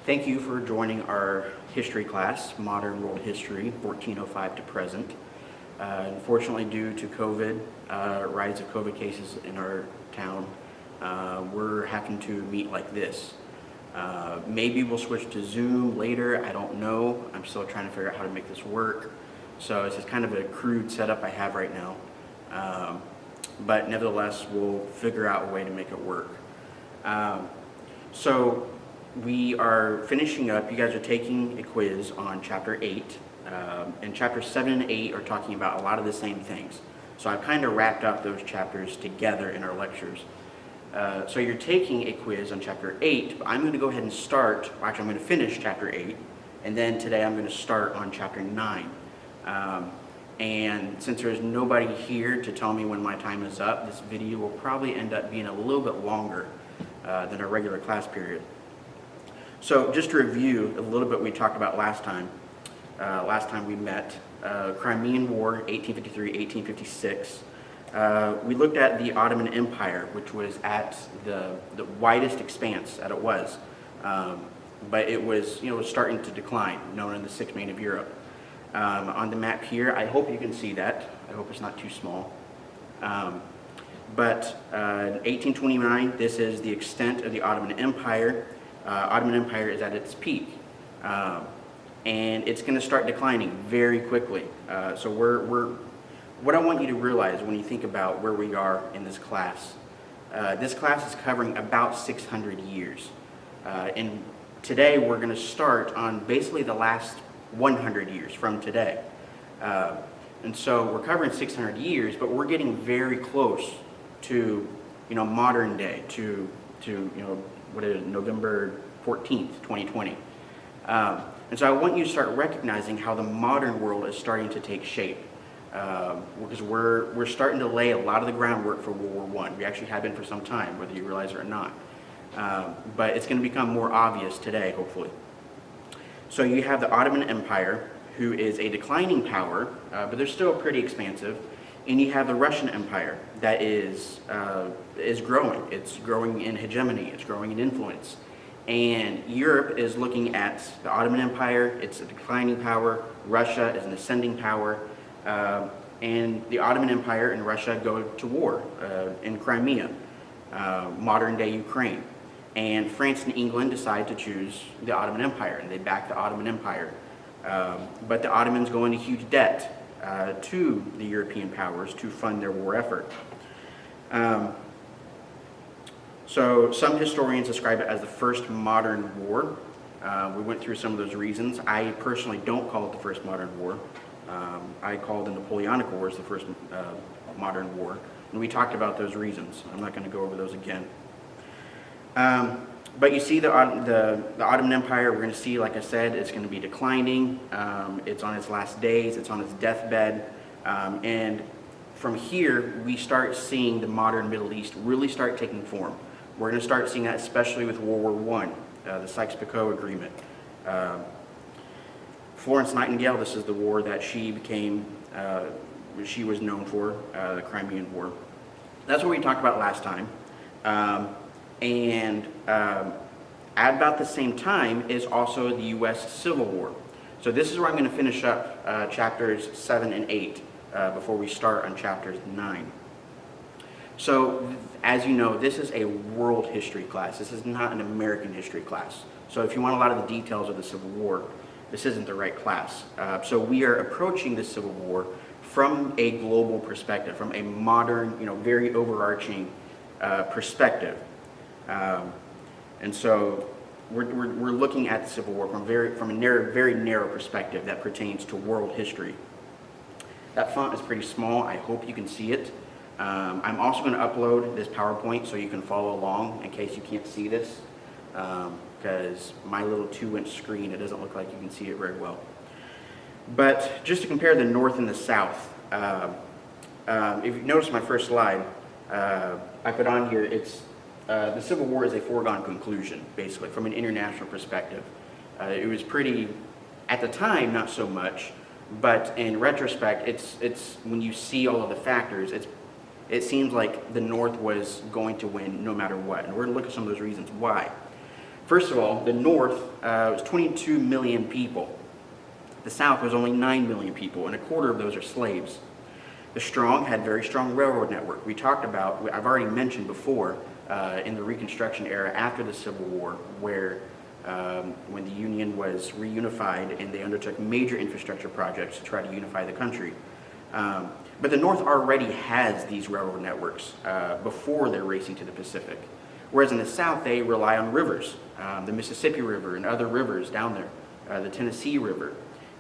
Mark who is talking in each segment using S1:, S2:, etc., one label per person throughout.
S1: Thank you for joining our history class, Modern World History, 1405 to present. Unfortunately, due to COVID, rise of COVID cases in our town, we're having to meet like this. Maybe we'll switch to Zoom later, I don't know. I'm still trying to figure out how to make this work. So this is kind of a crude setup I have right now. But nevertheless, we'll figure out a way to make it work. So we are finishing up. You guys are taking a quiz on Chapter 8. And Chapter 7 and 8 are talking about a lot of the same things. So I've kind of wrapped up those chapters together in our lectures. So you're taking a quiz on Chapter 8, but I'm going to go ahead and start, actually I'm going to finish Chapter 8, and then today I'm going to start on Chapter 9. And since there's nobody here to tell me when my time is up, this video will probably end up being a little bit longer than a regular class period. So just to review a little bit we talked about last time we met, Crimean War, 1853-1856. We looked at the Ottoman Empire, which was at the widest expanse that it was. But it was, starting to decline, known in the Sixth Main of Europe. On the map here, I hope you can see that. I hope it's not too small. But in 1829, this is the extent of the Ottoman Empire. Ottoman Empire is at its peak. And it's going to start declining very quickly. So what I want you to realize when you think about where we are in this class is covering about 600 years. And today we're going to start on basically the last 100 years from today. And so we're covering 600 years, but we're getting very close to, modern day, to what is it, November 14th, 2020. And so I want you to start recognizing how the modern world is starting to take shape. Because we're starting to lay a lot of the groundwork for World War I. We actually have been for some time, whether you realize it or not. But it's going to become more obvious today, hopefully. So you have the Ottoman Empire, who is a declining power, but they're still pretty expansive. And you have the Russian Empire that is growing. It's growing in hegemony. It's growing in influence. And Europe is looking at the Ottoman Empire. It's a declining power. Russia is an ascending power. And the Ottoman Empire and Russia go to war in Crimea, modern-day Ukraine. And France and England decide to choose the Ottoman Empire, and they back the Ottoman Empire. But the Ottomans go into huge debt to the European powers to fund their war effort. So some historians describe it as the first modern war. We went through some of those reasons. I personally don't call it the first modern war. I call the Napoleonic Wars the first modern war, and we talked about those reasons. I'm not going to go over those again. But you see the Ottoman Empire, we're going to see, like I said, it's going to be declining. It's on its last days. It's on its deathbed. And from here, we start seeing the modern Middle East really start taking form. We're going to start seeing that especially with World War I, the Sykes-Picot Agreement. Florence Nightingale, this is the war that she was known for, the Crimean War. That's what we talked about last time. And at about the same time is also the U.S. Civil War. So this is where I'm going to finish up chapters 7 and 8 before we start on chapters 9. So as you know, this is a world history class. This is not an American history class. So if you want a lot of the details of the Civil War, this isn't the right class. So we are approaching the Civil War from a global perspective, from a modern, very overarching perspective. And so we're looking at the Civil War from a very narrow perspective that pertains to world history. That font is pretty small. I hope you can see it. I'm also going to upload this PowerPoint so you can follow along in case you can't see this. Because my little 2-inch screen, it doesn't look like you can see it very well. But just to compare the North and the South, if you notice my first slide, I put on here, it's the Civil War is a foregone conclusion, basically, from an international perspective. It was pretty, at the time, not so much, but in retrospect, it's when you see all of the factors, it seems like the North was going to win no matter what. And we're going to look at some of those reasons why. First of all, the North was 22 million people. The South was only 9 million people, and a quarter of those are slaves. The strong had very strong railroad network. We talked about, I've already mentioned before, in the Reconstruction era after the Civil War, where when the Union was reunified and they undertook major infrastructure projects to try to unify the country. But the North already has these railroad networks before they're racing to the Pacific. Whereas in the South, they rely on rivers, the Mississippi River and other rivers down there, the Tennessee River.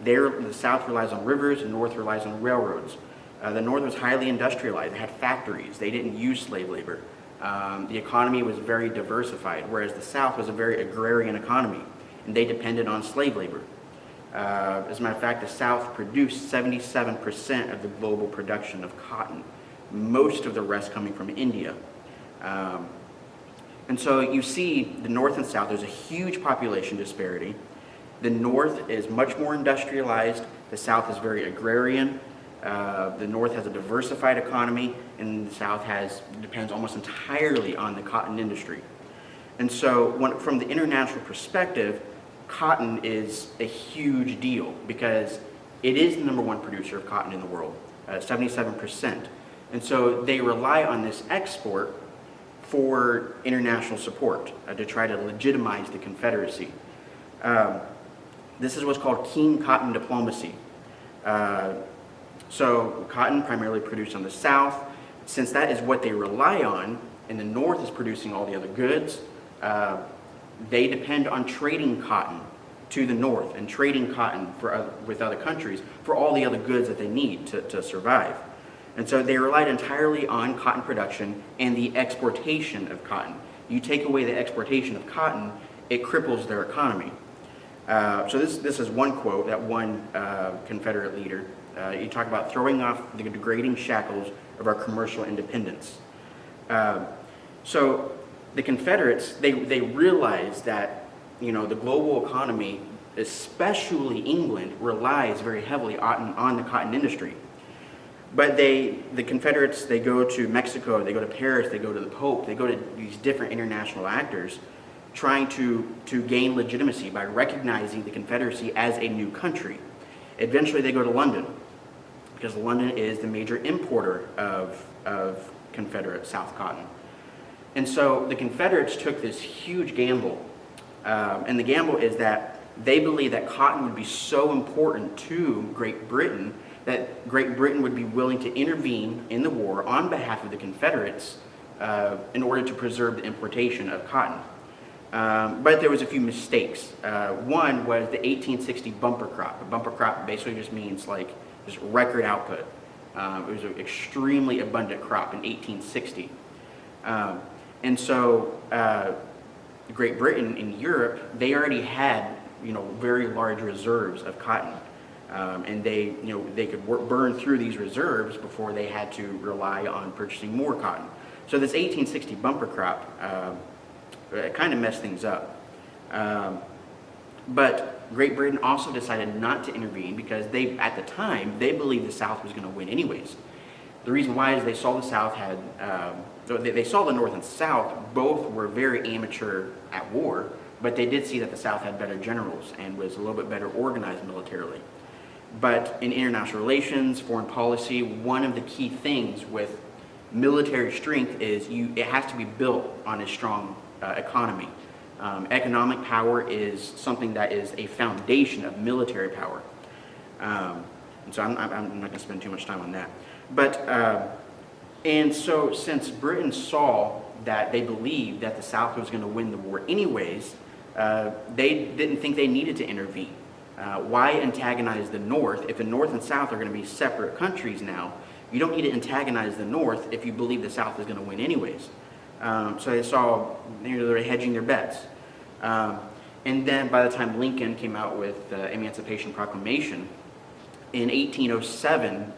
S1: The South relies on rivers, the North relies on railroads. The North was highly industrialized. They had factories. They didn't use slave labor. The economy was very diversified, whereas the South was a very agrarian economy, and they depended on slave labor. As a matter of fact, the South produced 77% of the global production of cotton, most of the rest coming from India. And so you see the North and South, there's a huge population disparity. The North is much more industrialized. The South is very agrarian. The North has a diversified economy, and the South depends almost entirely on the cotton industry. And so from the international perspective, cotton is a huge deal because it is the #1 producer of cotton in the world, 77%. And so they rely on this export for international support to try to legitimize the Confederacy. This is what's called keen cotton diplomacy. So cotton primarily produced on the South. Since that is what they rely on, and the North is producing all the other goods, they depend on trading cotton to the North and trading cotton with other countries for all the other goods that they need to survive. And so they relied entirely on cotton production and the exportation of cotton. You take away the exportation of cotton, it cripples their economy. So this is one quote that one Confederate leader. You talk about throwing off the degrading shackles of our commercial independence. So the Confederates, they realized that the global economy, especially England, relies very heavily on the cotton industry. But the Confederates, they go to Mexico, they go to Paris, they go to the Pope, they go to these different international actors trying to gain legitimacy by recognizing the Confederacy as a new country. Eventually they go to London, because London is the major importer of Confederate South cotton. And so the Confederates took this huge gamble, and the gamble is that they believed that cotton would be so important to Great Britain that Great Britain would be willing to intervene in the war on behalf of the Confederates in order to preserve the importation of cotton. But there was a few mistakes. One was the 1860 bumper crop. A bumper crop basically just means like just record output. It was an extremely abundant crop in 1860. And so Great Britain and Europe, they already had very large reserves of cotton. And they could burn through these reserves before they had to rely on purchasing more cotton. So this 1860 bumper crop kind of messed things up. But Great Britain also decided not to intervene because at the time, they believed the South was going to win anyways. The reason why is they saw the South had, they saw the North and South, both were very amateur at war, but they did see that the South had better generals and was a little bit better organized militarily. But in international relations, foreign policy, one of the key things with military strength is it has to be built on a strong economy. Economic power is something that is a foundation of military power. And so I'm not going to spend too much time on that. But, and so since Britain saw that they believed that the South was going to win the war anyways, they didn't think they needed to intervene. Why antagonize the North? If the North and South are going to be separate countries now, you don't need to antagonize the North if you believe the South is going to win anyways. So they saw they were hedging their bets. And then by the time Lincoln came out with the Emancipation Proclamation, in 1807,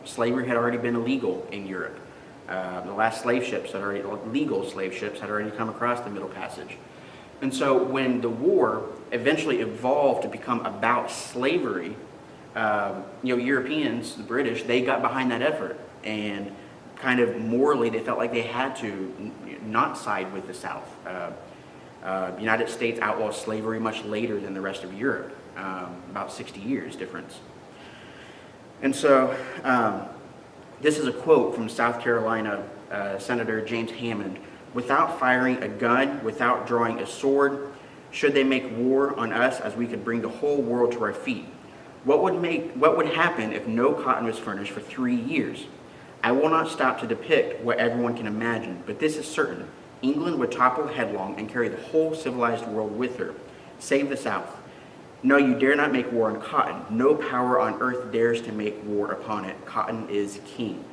S1: slavery had already been illegal in Europe. The last legal slave ships had already come across the Middle Passage. And so when the war eventually evolved to become about slavery, Europeans, the British, they got behind that effort. And kind of morally, they felt like they had to not side with the South. The United States outlaws slavery much later than the rest of Europe, about 60 years difference. And so this is a quote from South Carolina Senator James Hammond. "Without firing a gun, without drawing a sword, should they make war on us as we could bring the whole world to our feet? What would happen if no cotton was furnished for 3 years? I will not stop to depict what everyone can imagine, but this is certain. England would topple headlong and carry the whole civilized world with her. Save the South. No, you dare not make war on cotton. No power on earth dares to make war upon it. Cotton is king."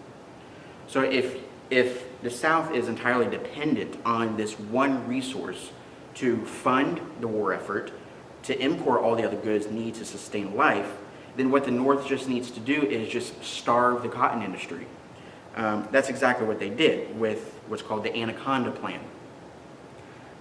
S1: So if the South is entirely dependent on this one resource to fund the war effort, to import all the other goods needed to sustain life, then what the North just needs to do is just starve the cotton industry. That's exactly what they did with what's called the Anaconda Plan.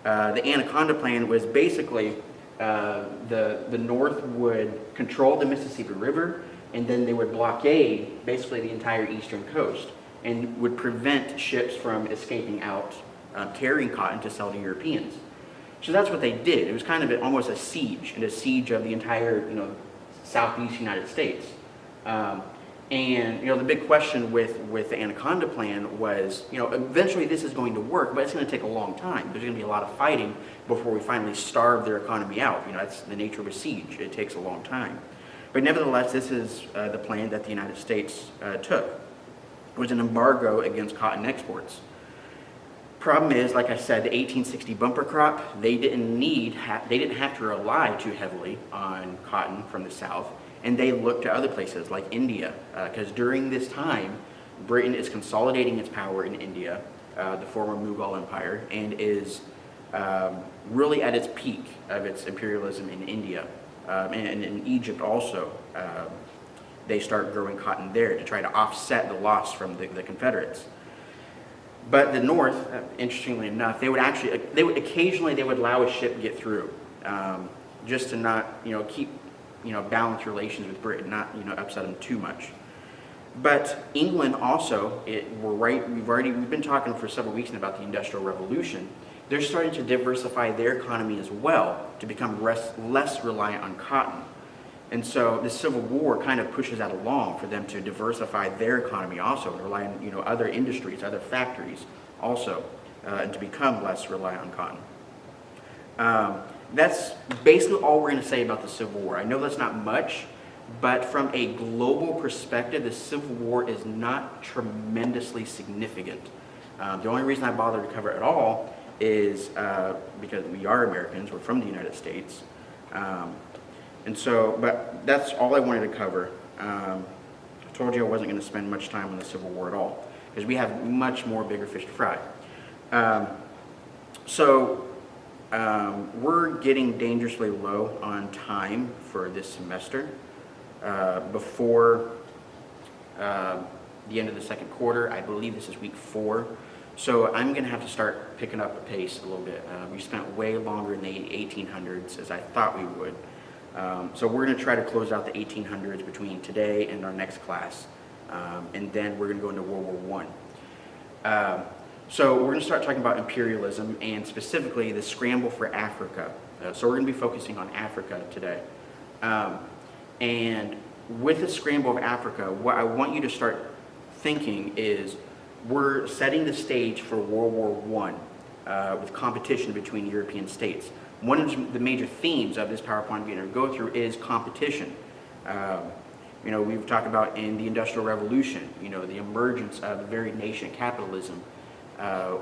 S1: The Anaconda Plan was basically the North would control the Mississippi River, and then they would blockade basically the entire eastern coast and would prevent ships from escaping out, carrying cotton to sell to Europeans. So that's what they did. It was kind of almost a siege, and a siege of the entire, southeast United States. And the big question with the Anaconda Plan was, eventually this is going to work, but it's going to take a long time. There's going to be a lot of fighting before we finally starve their economy out. That's the nature of a siege. It takes a long time. But nevertheless, this is the plan that the United States took. It was an embargo against cotton exports. Problem is, like I said, the 1860 bumper crop, they didn't have to rely too heavily on cotton from the South, and they looked to other places like India, because during this time, Britain is consolidating its power in India, the former Mughal Empire, and is really at its peak of its imperialism in India, and in Egypt also. They start growing cotton there to try to offset the loss from the Confederates. But the North, interestingly enough, they would occasionally allow a ship get through, just to not, keep, balance relations with Britain, not, upset them too much. But England also, we've been talking for several weeks now about the Industrial Revolution. They're starting to diversify their economy as well to become less reliant on cotton. And so the Civil War kind of pushes that along for them to diversify their economy also and rely on other industries, other factories also, and to become less reliant on cotton. That's basically all we're going to say about the Civil War. I know that's not much, but from a global perspective, the Civil War is not tremendously significant. The only reason I bother to cover it at all is because we are Americans, we're from the United States. But that's all I wanted to cover. I told you I wasn't going to spend much time on the Civil War at all, because we have much more bigger fish to fry. We're getting dangerously low on time for this semester. Before the end of the second quarter, I believe this is week 4. So I'm going to have to start picking up the pace a little bit. We spent way longer in the 1800s as I thought we would. So we're going to try to close out the 1800s between today and our next class, and then we're going to go into World War I. So we're going to start talking about imperialism and specifically the scramble for Africa. So we're going to be focusing on Africa today. And with the scramble of Africa, what I want you to start thinking is we're setting the stage for World War I with competition between European states. One of the major themes of this PowerPoint we're going to go through is competition. We've talked about in the Industrial Revolution, the emergence of the very nation capitalism,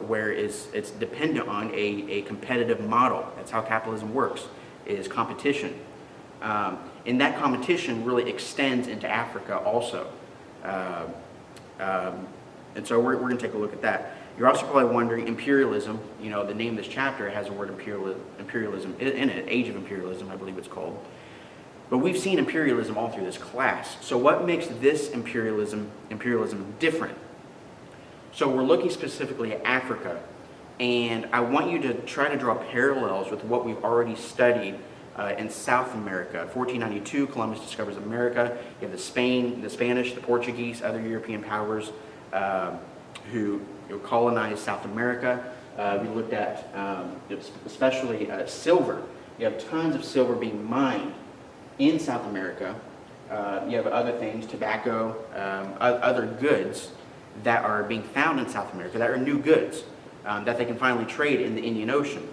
S1: where it's dependent on a competitive model. That's how capitalism works, is competition. And that competition really extends into Africa also. And so we're going to take a look at that. You're also probably wondering, imperialism, the name of this chapter has the word imperialism in it, Age of Imperialism, I believe it's called. But we've seen imperialism all through this class. So what makes this imperialism different? So we're looking specifically at Africa, and I want you to try to draw parallels with what we've already studied in South America. 1492, Columbus discovers America. You have the Spanish, the Portuguese, other European powers who colonized South America. We looked at especially silver. You have tons of silver being mined in South America. You have other things, tobacco, other goods that are being found in South America that are new goods that they can finally trade in the Indian Ocean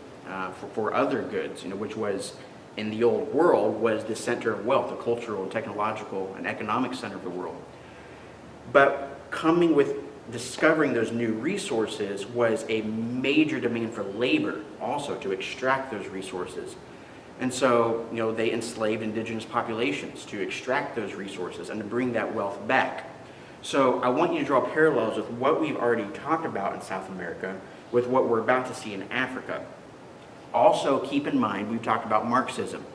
S1: for other goods, which was in the old world was the center of wealth, the cultural, technological, and economic center of the world. But coming with discovering those new resources was a major demand for labor also to extract those resources. And so, they enslaved indigenous populations to extract those resources and to bring that wealth back. So I want you to draw parallels with what we've already talked about in South America with what we're about to see in Africa. Also, keep in mind, we've talked about Marxism.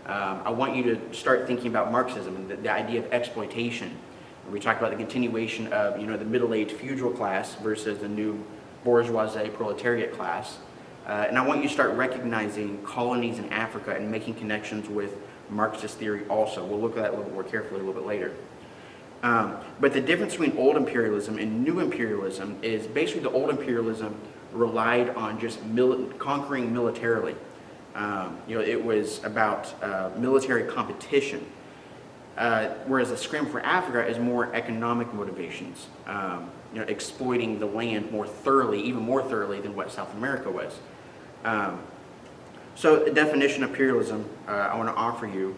S1: I want you to start thinking about Marxism and the idea of exploitation. We talked about the continuation of, the middle-aged feudal class versus the new bourgeoisie proletariat class. And I want you to start recognizing colonies in Africa and making connections with Marxist theory also. We'll look at that a little bit more carefully a little bit later. But the difference between old imperialism and new imperialism is basically the old imperialism relied on just conquering militarily. It was about military competition. Whereas the Scramble for Africa is more economic motivations, exploiting the land more thoroughly, even more thoroughly than what South America was. So the definition of imperialism I want to offer you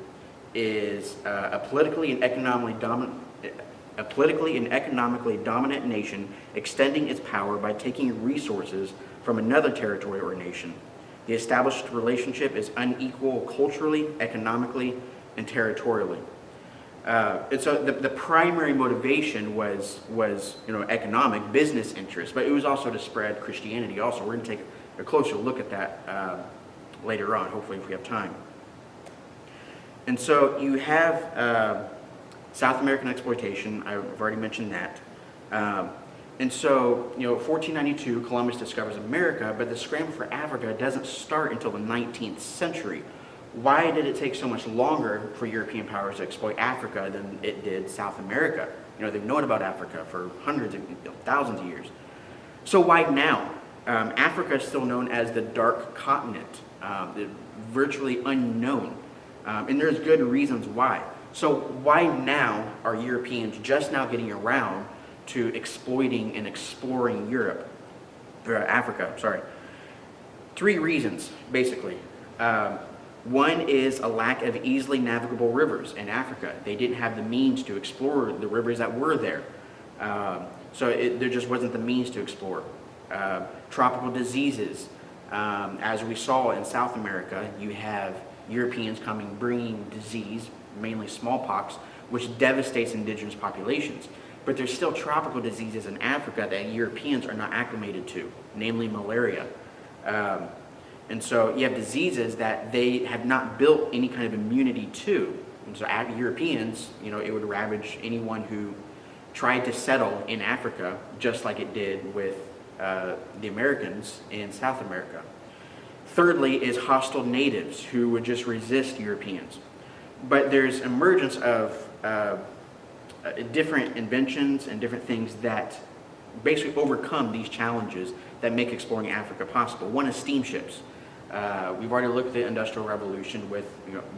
S1: is a politically and economically dominant nation extending its power by taking resources from another territory or nation. The established relationship is unequal culturally, economically, and territorially. And so the primary motivation was economic business interests, but it was also to spread Christianity also. We're going to take a closer look at that later on, hopefully if we have time. And so you have South American exploitation. I've already mentioned that. And so, 1492, Columbus discovers America, but the Scramble for Africa doesn't start until the 19th century. Why did it take so much longer for European powers to exploit Africa than it did South America? They've known about Africa for hundreds of thousands of years. So why now? Africa is still known as the Dark Continent, virtually unknown. And there's good reasons why. So why now are Europeans just now getting around to exploiting and exploring Africa, sorry. 3 reasons, basically. One is a lack of easily navigable rivers in Africa. They didn't have the means to explore the rivers that were there. So there just wasn't the means to explore. Tropical diseases. As we saw in South America, you have Europeans bringing disease, mainly smallpox, which devastates indigenous populations. But there's still tropical diseases in Africa that Europeans are not acclimated to, namely malaria. And so you have diseases that they have not built any kind of immunity to. And so Europeans, it would ravage anyone who tried to settle in Africa, just like it did with the Americans in South America. Thirdly is hostile natives who would just resist Europeans. But there's emergence of different inventions and different things that basically overcome these challenges that make exploring Africa possible. One is steamships. We've already looked at the Industrial Revolution with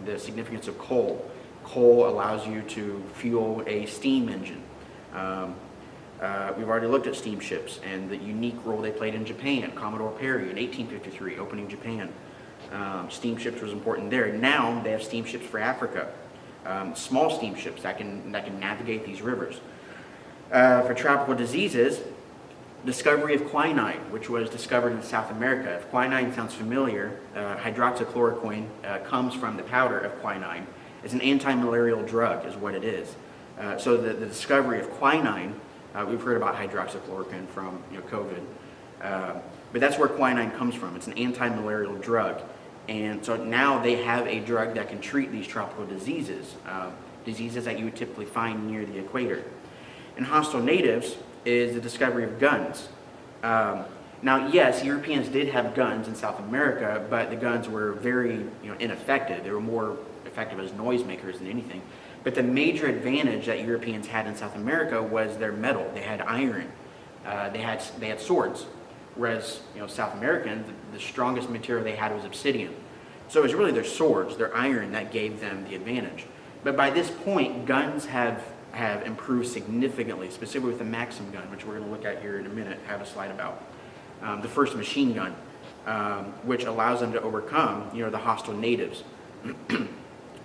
S1: the significance of coal. Coal allows you to fuel a steam engine. We've already looked at steamships and the unique role they played in Japan. Commodore Perry in 1853, opening Japan. Steamships was important there. Now they have steamships for Africa. Small steamships that can navigate these rivers. For tropical diseases, discovery of quinine, which was discovered in South America. If quinine sounds familiar, hydroxychloroquine comes from the powder of quinine. It's an anti-malarial drug is what it is. So the discovery of quinine, we've heard about hydroxychloroquine from COVID, but that's where quinine comes from. It's an anti-malarial drug. And so now they have a drug that can treat these tropical diseases, diseases that you would typically find near the equator. And hostile natives is the discovery of guns. Now, yes, Europeans did have guns in South America, but the guns were very ineffective. They were more effective as noisemakers than anything. But the major advantage that Europeans had in South America was their metal. They had iron. They had swords. Whereas, South American, the strongest material they had was obsidian. So it was really their swords, their iron, that gave them the advantage. But by this point, guns have improved significantly, specifically with the Maxim gun, which we're going to look at here in a minute, have a slide about. The first machine gun, which allows them to overcome, the hostile natives.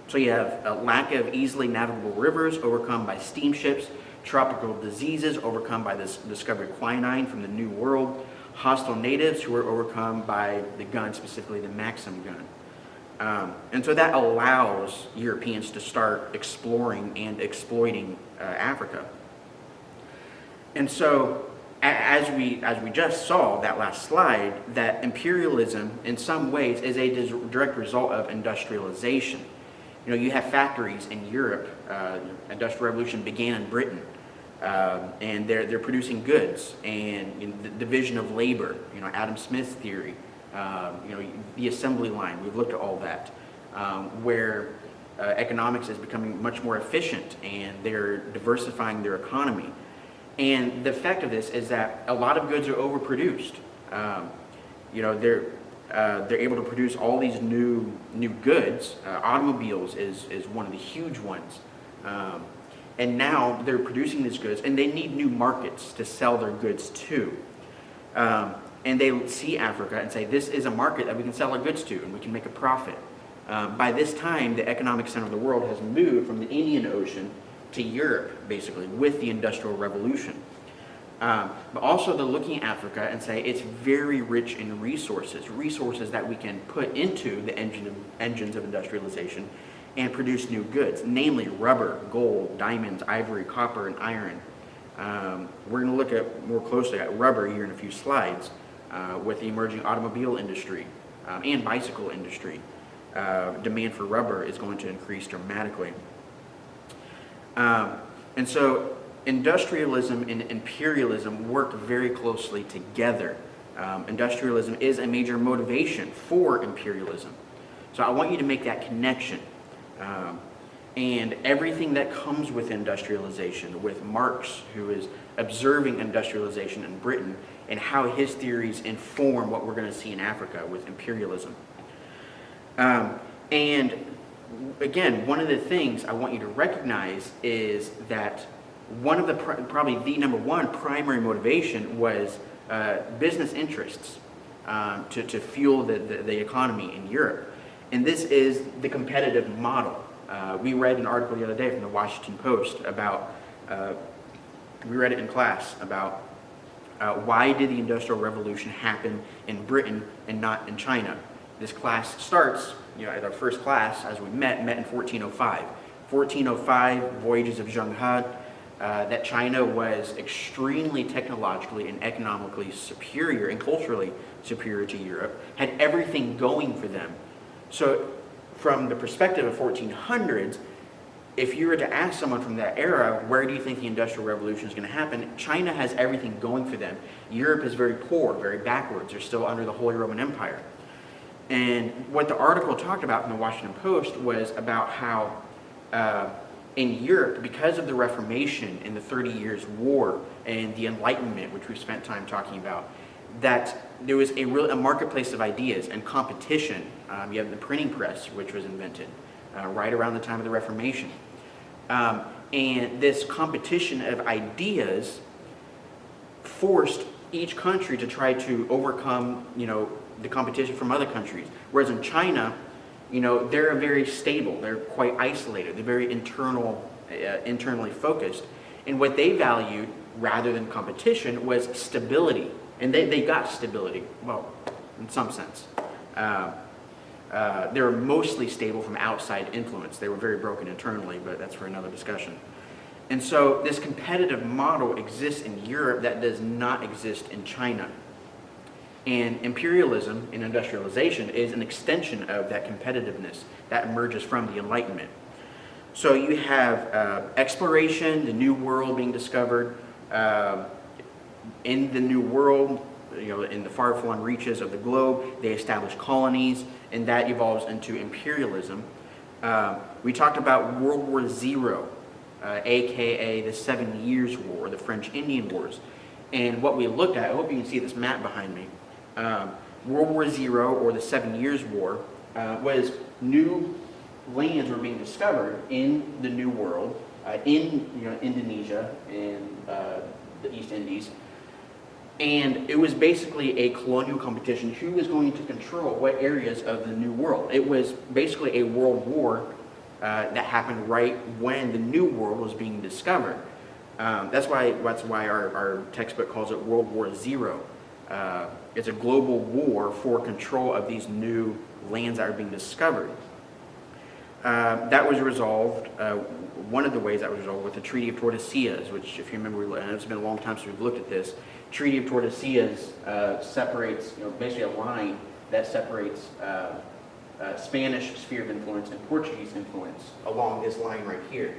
S1: So you have a lack of easily navigable rivers overcome by steamships, tropical diseases overcome by this discovery of quinine from the New World, hostile natives who were overcome by the gun, specifically the Maxim gun. And so that allows Europeans to start exploring and exploiting Africa. And so as we just saw that last slide, that imperialism in some ways is a direct result of industrialization. You have factories in Europe. Industrial Revolution began in Britain, and they're producing goods, and the division of labor. Adam Smith's theory. The assembly line. We've looked at all that, where economics is becoming much more efficient, and they're diversifying their economy. And the effect of this is that a lot of goods are overproduced. They're able to produce all these new goods. Automobiles is one of the huge ones. And now they're producing these goods, and they need new markets to sell their goods to. And they see Africa and say, this is a market that we can sell our goods to, and we can make a profit. By this time, the economic center of the world has moved from the Indian Ocean to Europe, basically, with the Industrial Revolution. But also they're looking at Africa and say it's very rich in resources that we can put into the engines of industrialization and produce new goods, namely rubber, gold, diamonds, ivory, copper, and iron. We're going to look at more closely at rubber here in a few slides with the emerging automobile industry and bicycle industry. Demand for rubber is going to increase dramatically. And so industrialism and imperialism work very closely together. Industrialism is a major motivation for imperialism. So I want you to make that connection. And everything that comes with industrialization, with Marx, who is observing industrialization in Britain, and how his theories inform what we're going to see in Africa with imperialism. And again, one of the things I want you to recognize is that one of the probably the number one primary motivation was business interests to fuel the economy in Europe. And this is the competitive model. We read an article the other day from the Washington Post about, we read it in class, about why did the Industrial Revolution happen in Britain and not in China. This class starts, at our first class, as we met in 1405. 1405, voyages of Zheng He, that China was extremely technologically and economically superior and culturally superior to Europe, had everything going for them. So from the perspective of 1400s, if you were to ask someone from that era, where do you think the Industrial Revolution is going to happen? China has everything going for them. Europe is very poor, very backwards. They're still under the Holy Roman Empire. And what the article talked about in the Washington Post was about how in Europe, because of the Reformation and the 30 Years' War and the Enlightenment, which we've spent time talking about, that there was a marketplace of ideas and competition. You have the printing press, which was invented right around the time of the Reformation. And this competition of ideas forced each country to try to overcome, the competition from other countries. Whereas in China, they're very stable. They're quite isolated. They're very internally focused. And what they valued, rather than competition, was stability. And they got stability, well, in some sense. They were mostly stable from outside influence. They were very broken internally, but that's for another discussion. And so this competitive model exists in Europe that does not exist in China. And imperialism and industrialization is an extension of that competitiveness that emerges from the Enlightenment. So you have exploration, the New World being discovered. In the New World, in the far-flung reaches of the globe, they establish colonies, and that evolves into imperialism. We talked about World War Zero, aka the 7 Years' War, the French Indian Wars. And what we looked at, I hope you can see this map behind me. World War Zero, or the 7 Years' War, was new lands were being discovered in the New World, in Indonesia and the East Indies. And it was basically a colonial competition. Who was going to control what areas of the New World? It was basically a world war that happened right when the New World was being discovered. That's why our textbook calls it World War Zero. It's a global war for control of these new lands that are being discovered. That was resolved, one of the ways that was resolved with the Treaty of Tordesillas, which, if you remember, and it's been a long time since we've looked at this. Treaty of Tordesillas separates, basically a line that separates Spanish sphere of influence and Portuguese influence along this line right here.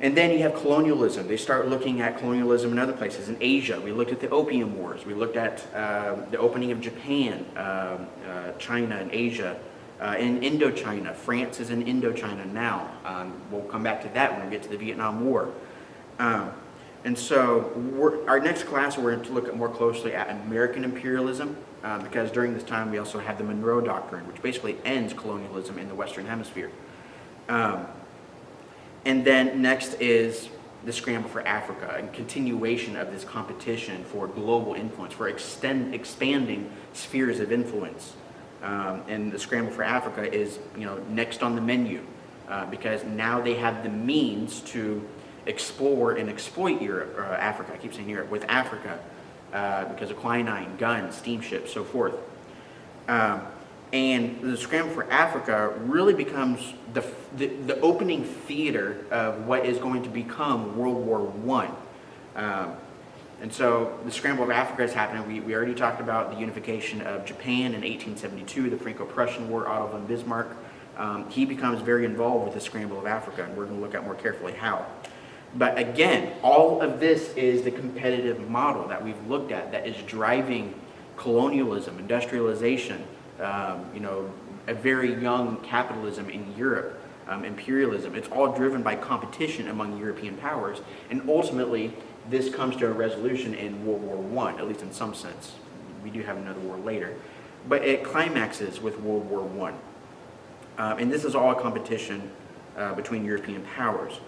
S1: And then you have colonialism. They start looking at colonialism in other places. In Asia, we looked at the Opium Wars. We looked at the opening of Japan, China, and Asia. In Indochina, France is in Indochina now. We'll come back to that when we get to the Vietnam War. And so our next class, we're going to look at more closely at American imperialism, because during this time we also have the Monroe Doctrine, which basically ends colonialism in the Western Hemisphere. And then next is the Scramble for Africa, and continuation of this competition for global influence, for expanding spheres of influence. And the Scramble for Africa is, next on the menu, because now they have the means to explore and exploit Europe, or Africa. I keep saying Europe, with Africa, because of quinine, guns, steamships, so forth. And the Scramble for Africa really becomes the opening theater of what is going to become World War I. And so the Scramble of Africa is happening. We already talked about the unification of Japan in 1872, the Franco-Prussian War, Otto von Bismarck. He becomes very involved with the Scramble of Africa, and we're going to look at more carefully how. But again, all of this is the competitive model that we've looked at that is driving colonialism, industrialization, a very young capitalism in Europe, imperialism. It's all driven by competition among European powers, and ultimately this comes to a resolution in World War I, at least in some sense. We do have another war later, but it climaxes with World War I. And this is all a competition between European powers.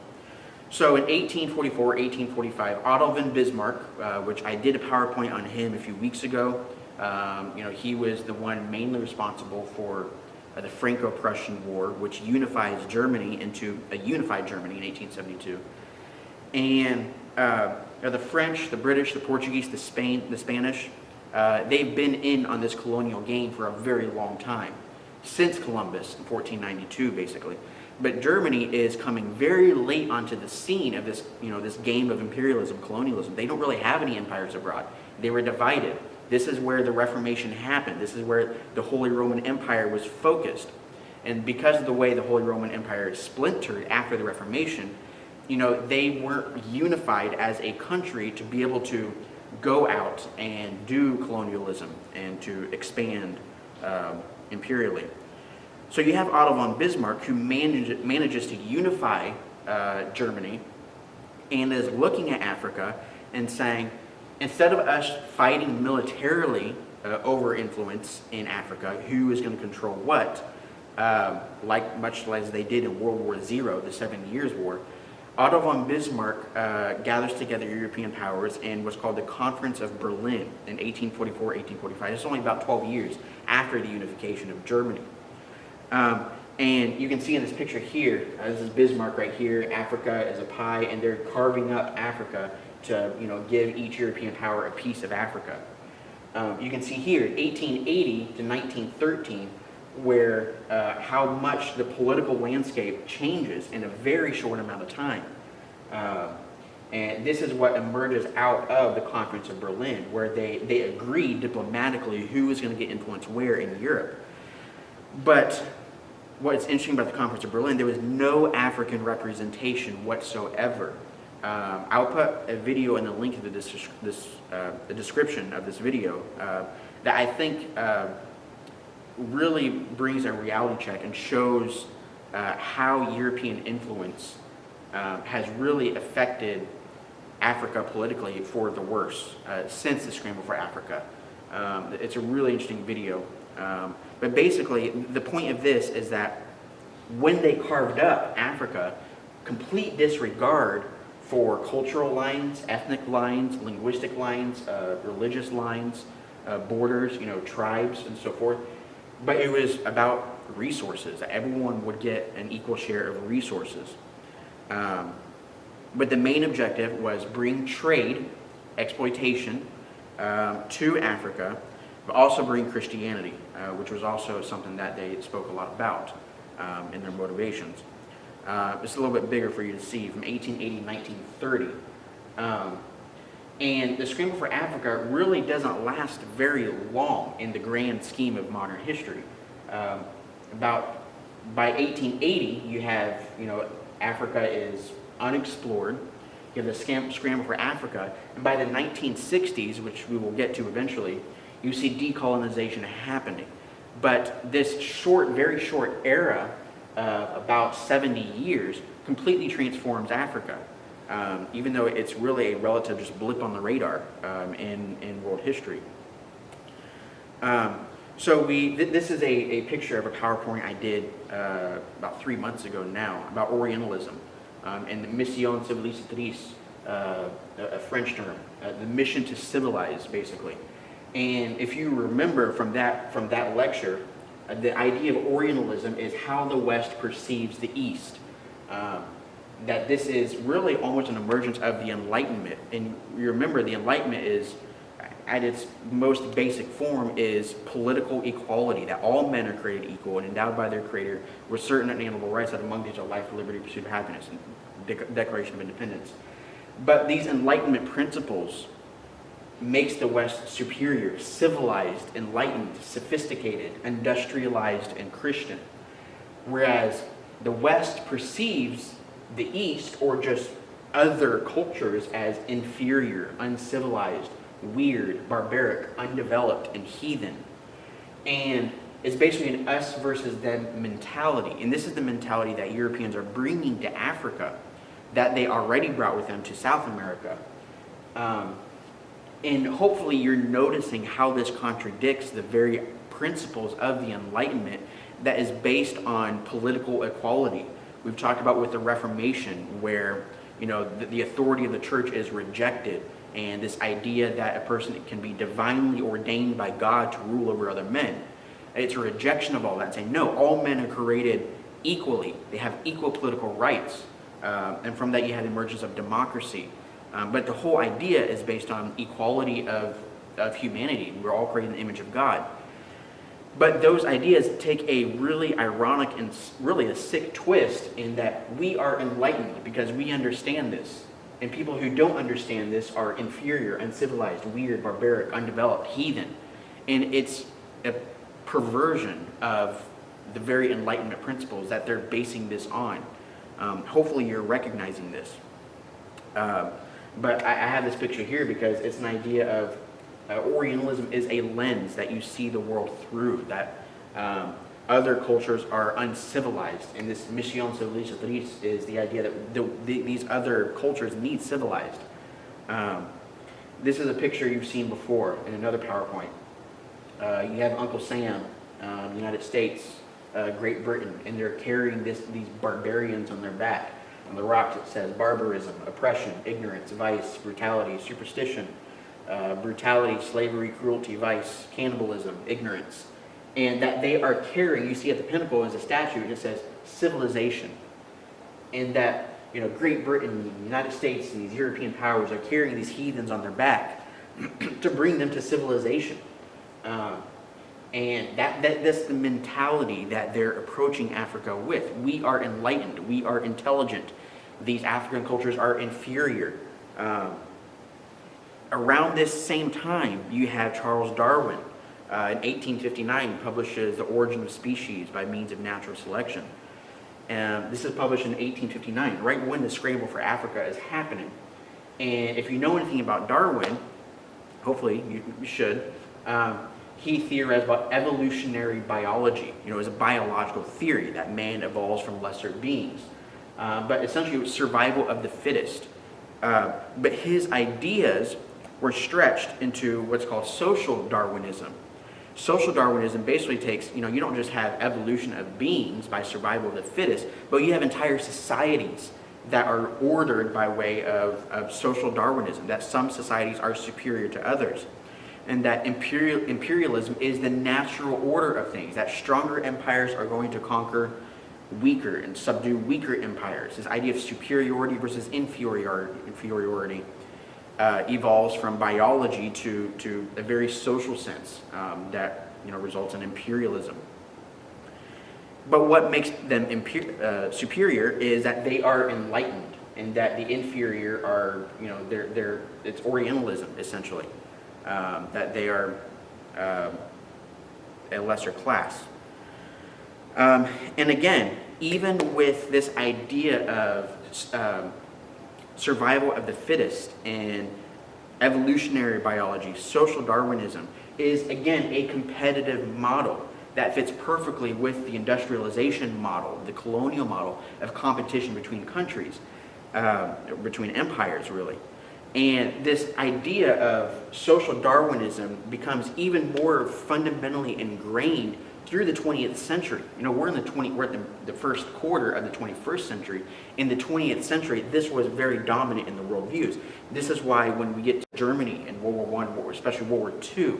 S1: So in 1844, 1845, Otto von Bismarck, which I did a PowerPoint on him a few weeks ago, he was the one mainly responsible for the Franco-Prussian War, which unifies Germany into a unified Germany in 1872. And the French, the British, the Portuguese, the Spanish, they've been in on this colonial game for a very long time, since Columbus in 1492, basically. But Germany is coming very late onto the scene of this, this game of imperialism, colonialism. They don't really have any empires abroad. They were divided. This is where the Reformation happened. This is where the Holy Roman Empire was focused. And because of the way the Holy Roman Empire splintered after the Reformation, they weren't unified as a country to be able to go out and do colonialism and to expand imperially. So you have Otto von Bismarck, who manages to unify Germany and is looking at Africa and saying, instead of us fighting militarily over influence in Africa, who is going to control what, much as they did in World War Zero, the 7 Years' War, Otto von Bismarck gathers together European powers in what's called the Conference of Berlin in 1844, 1845. It's only about 12 years after the unification of Germany. And you can see in this picture here, this is Bismarck right here, Africa is a pie, and they're carving up Africa to give each European power a piece of Africa. You can see here, 1880 to 1913, where how much the political landscape changes in a very short amount of time. And this is what emerges out of the Conference of Berlin, where they agreed diplomatically who is going to get influence where in Europe. But what's interesting about the Conference of Berlin, there was no African representation whatsoever. I'll put a video in the link to the description of this video that I think really brings a reality check and shows how European influence has really affected Africa politically for the worse since the Scramble for Africa. It's a really interesting video. But basically, the point of this is that when they carved up Africa, complete disregard for cultural lines, ethnic lines, linguistic lines, religious lines, borders, tribes and so forth. But it was about resources. Everyone would get an equal share of resources. But the main objective was bring trade, exploitation to Africa, but also bring Christianity, which was also something that they spoke a lot about in their motivations. It's a little bit bigger for you to see, from 1880 to 1930. And the Scramble for Africa really doesn't last very long in the grand scheme of modern history. By 1880, you have, Africa is unexplored. You have the Scramble for Africa. And by the 1960s, which we will get to eventually, you see decolonization happening. But this very short era, about 70 years, completely transforms Africa. Even though it's really a relative just blip on the radar in world history. So this is a picture of a PowerPoint I did about 3 months ago now about Orientalism and the mission civilisatrice, a French term, the mission to civilize, basically. And if you remember from that lecture, the idea of Orientalism is how the West perceives the East. That this is really almost an emergence of the Enlightenment. And you remember, the Enlightenment is, at its most basic form, is political equality, that all men are created equal and endowed by their Creator with certain inalienable rights, that among these are life, liberty, pursuit of happiness, and Declaration of Independence. But these Enlightenment principles makes the West superior, civilized, enlightened, sophisticated, industrialized, and Christian. Whereas the West perceives the East, or just other cultures, as inferior, uncivilized, weird, barbaric, undeveloped, and heathen. And it's basically an us versus them mentality. And this is the mentality that Europeans are bringing to Africa, that they already brought with them to South America. And hopefully you're noticing how this contradicts the very principles of the Enlightenment that is based on political equality. We've talked about with the Reformation, where the authority of the church is rejected, and this idea that a person can be divinely ordained by God to rule over other men. It's a rejection of all that, saying no, all men are created equally. They have equal political rights. And from that you have the emergence of democracy. But the whole idea is based on equality of humanity. We're all created in the image of God. But those ideas take a really ironic and really a sick twist, in that we are enlightened because we understand this. And people who don't understand this are inferior, uncivilized, weird, barbaric, undeveloped, heathen. And it's a perversion of the very Enlightenment principles that they're basing this on. Hopefully you're recognizing this. But I have this picture here because it's an idea of Orientalism is a lens that you see the world through, that other cultures are uncivilized, and this mission civilisatrice is the idea that these other cultures need civilized. This is a picture you've seen before in another PowerPoint. You have Uncle Sam, the United States, Great Britain, and they're carrying these barbarians on their back. On the rocks it says barbarism, oppression, ignorance, vice, brutality, superstition, brutality, slavery, cruelty, vice, cannibalism, ignorance. And that they are carrying, you see at the pinnacle is a statue, and it says civilization. And that Great Britain, the United States, and these European powers are carrying these heathens on their back to bring them to civilization. And that's the mentality that they're approaching Africa with. We are enlightened. We are intelligent. These African cultures are inferior. Around this same time, you have Charles Darwin. In 1859, publishes The Origin of Species by Means of Natural Selection. This is published in 1859, right when the Scramble for Africa is happening. And if you know anything about Darwin, hopefully you should, he theorized about evolutionary biology. It was a biological theory that man evolves from lesser beings. But essentially it was survival of the fittest. But his ideas were stretched into what's called social Darwinism. Social Darwinism basically takes, you don't just have evolution of beings by survival of the fittest, but you have entire societies that are ordered by way of social Darwinism, that some societies are superior to others, and that imperialism is the natural order of things, that stronger empires are going to conquer weaker and subdue weaker empires. This idea of superiority versus inferiority evolves from biology to a very social sense that results in imperialism. But what makes them superior is that they are enlightened, and that the inferior are, it's Orientalism essentially, that they are a lesser class. And again, even with this idea of survival of the fittest and evolutionary biology, social Darwinism is again a competitive model that fits perfectly with the industrialization model, the colonial model of competition between countries, between empires really. And this idea of social Darwinism becomes even more fundamentally ingrained through the 20th century. We're at the first quarter of the 21st century. In the 20th century, this was very dominant in the worldviews. This is why when we get to Germany in World War I, especially World War II,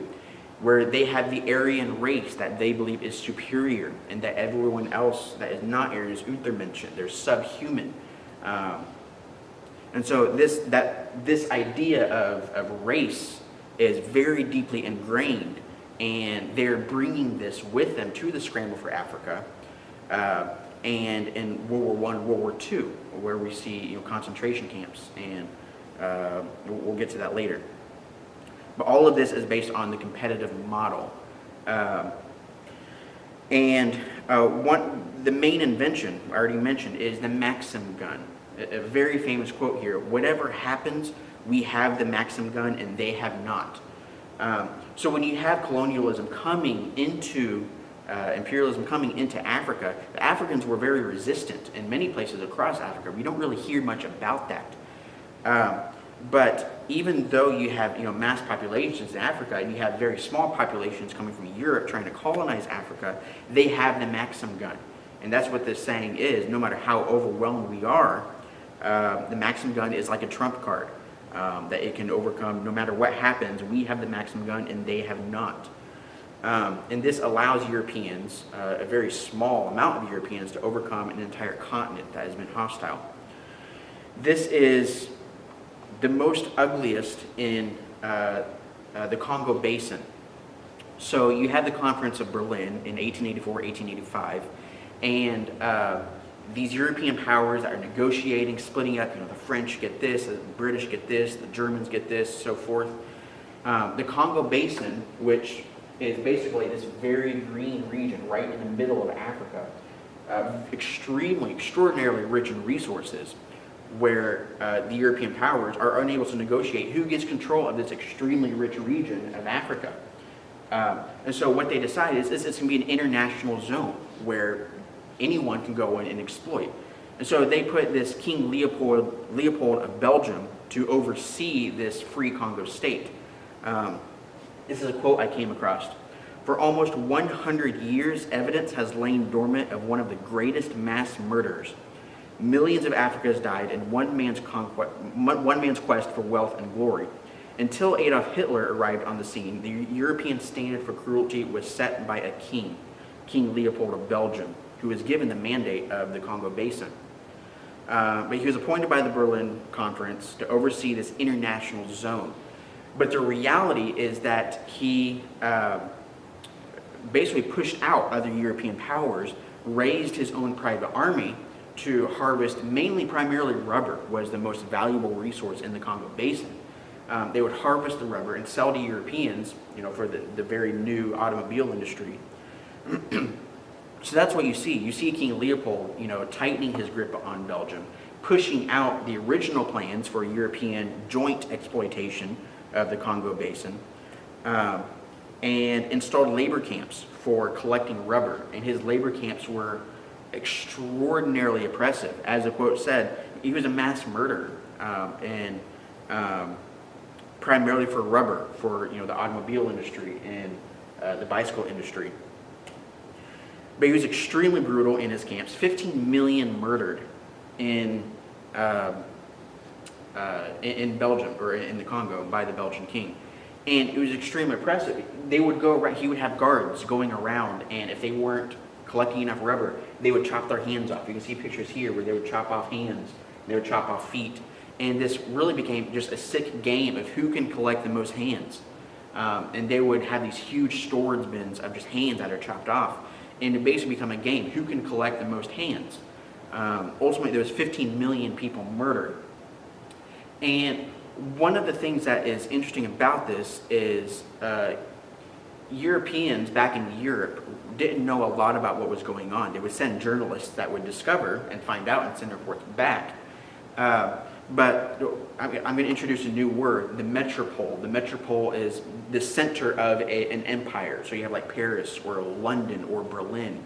S1: where they have the Aryan race that they believe is superior, and that everyone else that is not Aryan is Untermenschen, they're subhuman. And so this idea of race is very deeply ingrained, and they're bringing this with them to the Scramble for Africa, and in World War I, World War II, where we see concentration camps, and we'll get to that later. But all of this is based on the competitive model. The main invention, I already mentioned, is the Maxim gun. A very famous quote here: whatever happens, we have the Maxim gun and they have not. So when you have colonialism coming into, imperialism coming into Africa, the Africans were very resistant in many places across Africa. We don't really hear much about that. But even though you have mass populations in Africa, and you have very small populations coming from Europe trying to colonize Africa, they have the Maxim gun. And that's what this saying is: no matter how overwhelmed we are, the Maxim gun is like a trump card, that it can overcome no matter what happens. We have the Maxim gun and they have not. And this allows Europeans, a very small amount of Europeans, to overcome an entire continent that has been hostile. This is the most ugliest in the Congo Basin. So you had the Conference of Berlin in 1884, 1885, and these European powers that are negotiating, splitting up, the French get this, the British get this, the Germans get this, so forth. The Congo Basin, which is basically this very green region right in the middle of Africa, extraordinarily rich in resources, where the European powers are unable to negotiate who gets control of this extremely rich region of Africa. And so what they decide is it's going to be an international zone where anyone can go in and exploit. And so they put this King Leopold of Belgium to oversee this free Congo state. This is a quote I came across. "For almost 100 years, evidence has lain dormant of one of the greatest mass murders. Millions of Africans died in one man's quest for wealth and glory. Until Adolf Hitler arrived on the scene, the European standard for cruelty was set by a king, King Leopold of Belgium, who was given the mandate of the Congo Basin. But he was appointed by the Berlin Conference to oversee this international zone. But the reality is that he basically pushed out other European powers, raised his own private army to harvest primarily rubber was the most valuable resource in the Congo Basin. They would harvest the rubber and sell to Europeans, for the very new automobile industry. So that's what you see. You see King Leopold, tightening his grip on Belgium, pushing out the original plans for European joint exploitation of the Congo Basin, and installed labor camps for collecting rubber. And his labor camps were extraordinarily oppressive. As the quote said, he was a mass murderer. and primarily for rubber, for the automobile industry and the bicycle industry. But he was extremely brutal in his camps. 15 million murdered in Belgium, or in the Congo, by the Belgian king. And it was extremely oppressive. They would go around, he would have guards going around, and if they weren't collecting enough rubber, they would chop their hands off. You can see pictures here where they would chop off hands, they would chop off feet. And this really became just a sick game of who can collect the most hands. And they would have these huge storage bins of just hands that are chopped off. And it basically become a game, who can collect the most hands. Ultimately, there was 15 million people murdered. And one of the things that is interesting about this is Europeans back in Europe didn't know a lot about what was going on. They would send journalists that would discover and find out and send reports back. But I'm going to introduce a new word, the metropole. The metropole is the center of an empire. So you have like Paris or London or Berlin.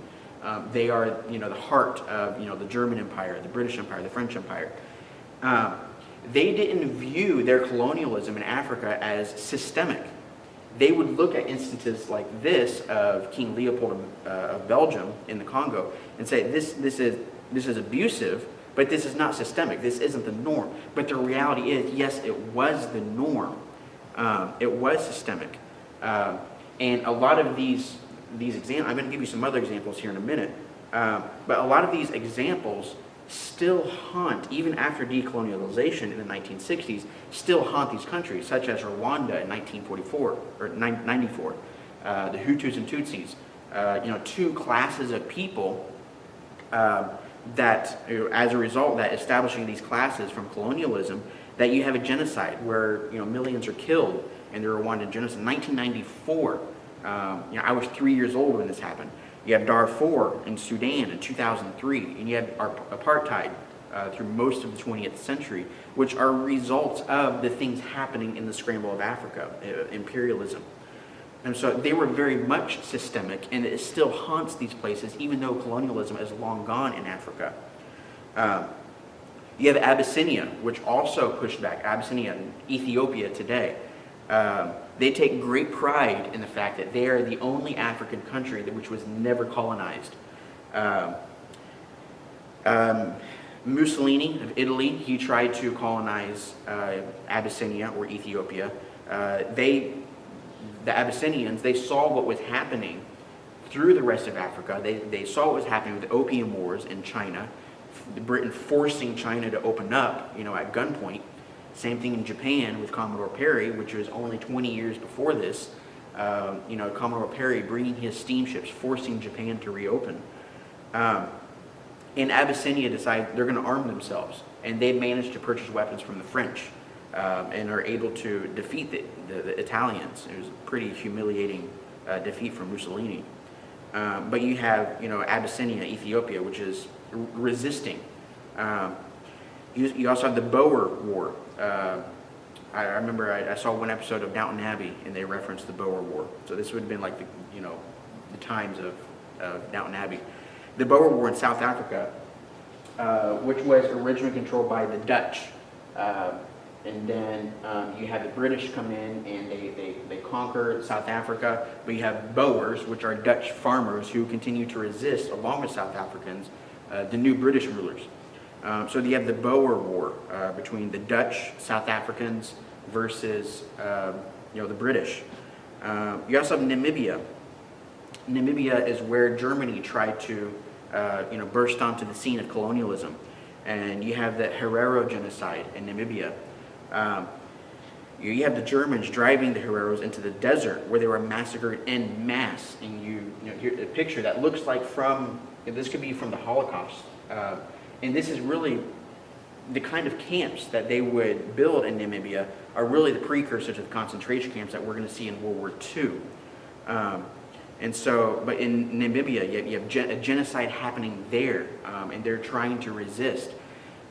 S1: They are, the heart of, the German Empire, the British Empire, the French Empire. They didn't view their colonialism in Africa as systemic. They would look at instances like this of King Leopold of Belgium in the Congo and say, this is abusive, but this is not systemic. This isn't the norm. But the reality is, yes, it was the norm. It was systemic. And a lot of these examples, I'm going to give you some other examples here in a minute, but a lot of these examples still haunt, even after decolonialization in the 1960s, still haunt these countries, such as Rwanda in 1944, or 94, the Hutus and Tutsis, two classes of people that, as a result, that establishing these classes from colonialism, that you have a genocide where millions are killed in the Rwandan genocide. In 1994, I was 3 years old when this happened. You have Darfur in Sudan in 2003, and you have apartheid through most of the 20th century, which are results of the things happening in the scramble of Africa, imperialism. And so they were very much systemic, and it still haunts these places, even though colonialism is long gone in Africa. You have Abyssinia, which also pushed back. Abyssinia in Ethiopia today. They take great pride in the fact that they are the only African country which was never colonized. Mussolini of Italy, he tried to colonize Abyssinia or Ethiopia. The Abyssinians, they saw what was happening through the rest of Africa. They saw what was happening with the Opium Wars in China, Britain forcing China to open up, at gunpoint. Same thing in Japan with Commodore Perry, which was only 20 years before this. Commodore Perry bringing his steamships, forcing Japan to reopen. And Abyssinia decided they're going to arm themselves, and they managed to purchase weapons from the French and are able to defeat the Italians. It was a pretty humiliating defeat for Mussolini. But you have, Abyssinia, Ethiopia, which is resisting. You also have the Boer War. I remember I saw one episode of Downton Abbey, and they referenced the Boer War. So this would have been like the times of Downton Abbey. The Boer War in South Africa, which was originally controlled by the Dutch. And then you have the British come in and they conquer South Africa. But you have Boers, which are Dutch farmers who continue to resist, along with South Africans, the new British rulers. So you have the Boer War between the Dutch, South Africans versus the British. You also have Namibia. Namibia is where Germany tried to burst onto the scene of colonialism, and you have the Herero genocide in Namibia. You have the Germans driving the Hereros into the desert where they were massacred en masse, and here's a picture that looks like this could be from the Holocaust. And this is really the kind of camps that they would build in Namibia are really the precursor to the concentration camps that we're going to see in World War II. But in Namibia, you have a genocide happening there, and they're trying to resist.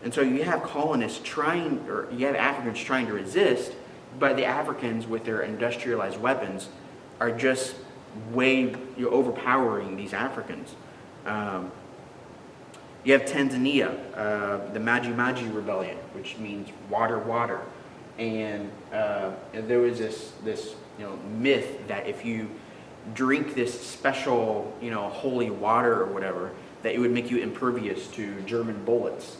S1: And so you have colonists you have Africans trying to resist, but the Africans with their industrialized weapons are just way overpowering these Africans. You have Tanzania, the Maji Maji Rebellion, which means water, water. And there was this myth that if you drink this special holy water or whatever, that it would make you impervious to German bullets.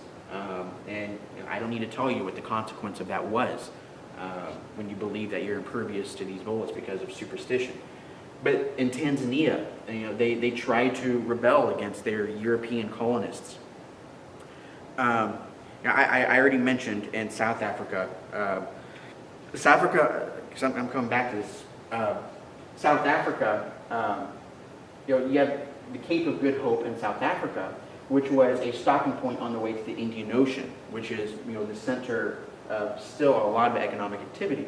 S1: And I don't need to tell you what the consequence of that was when you believe that you're impervious to these bullets because of superstition. But in Tanzania, they tried to rebel against their European colonists. I already mentioned in South Africa. South Africa, because I'm coming back to this. South Africa, you have the Cape of Good Hope in South Africa, which was a stopping point on the way to the Indian Ocean, which is the center of still a lot of economic activity.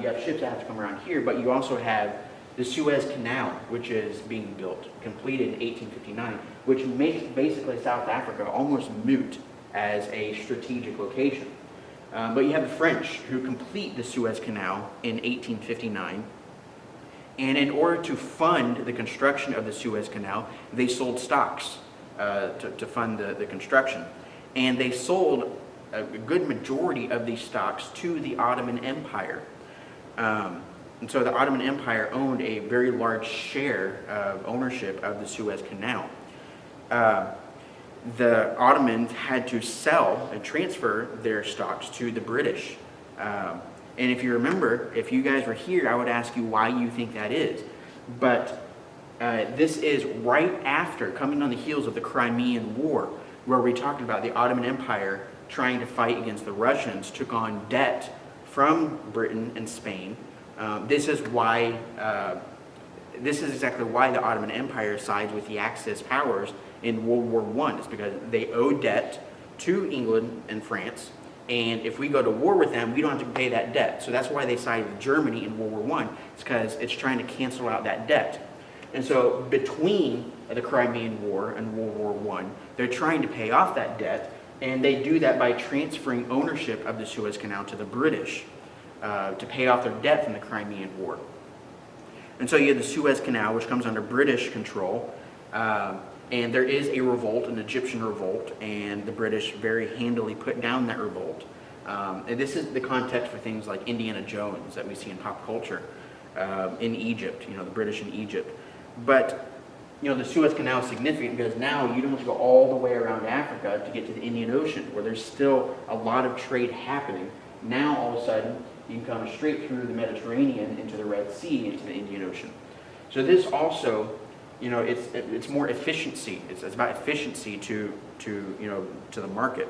S1: You have ships that have to come around here, but you also have the Suez Canal, which is being built, completed in 1859, which makes basically South Africa almost moot as a strategic location. But you have the French who complete the Suez Canal in 1859. And in order to fund the construction of the Suez Canal, they sold stocks to fund the construction. And they sold a good majority of these stocks to the Ottoman Empire. And so the Ottoman Empire owned a very large share of ownership of the Suez Canal. The Ottomans had to sell and transfer their stocks to the British. And if you remember, if you guys were here, I would ask you why you think that is. But this is right after, coming on the heels of the Crimean War, where we talked about the Ottoman Empire trying to fight against the Russians, took on debt from Britain and Spain. This is exactly why the Ottoman Empire sides with the Axis powers in World War I. It's because they owe debt to England and France, and if we go to war with them, we don't have to pay that debt. So that's why they sided with Germany in World War I. It's because it's trying to cancel out that debt. And so between the Crimean War and World War I, they're trying to pay off that debt, and they do that by transferring ownership of the Suez Canal to the British to pay off their debt from the Crimean War. And so you have the Suez Canal, which comes under British control, and there is a revolt, an Egyptian revolt, and the British very handily put down that revolt. And this is the context for things like Indiana Jones that we see in pop culture in Egypt, the British in Egypt. But the Suez Canal is significant because now you don't have to go all the way around Africa to get to the Indian Ocean, where there's still a lot of trade happening. Now, all of a sudden, you can come straight through the Mediterranean into the Red Sea, into the Indian Ocean. So this also, it's more efficiency. It's about efficiency to the market.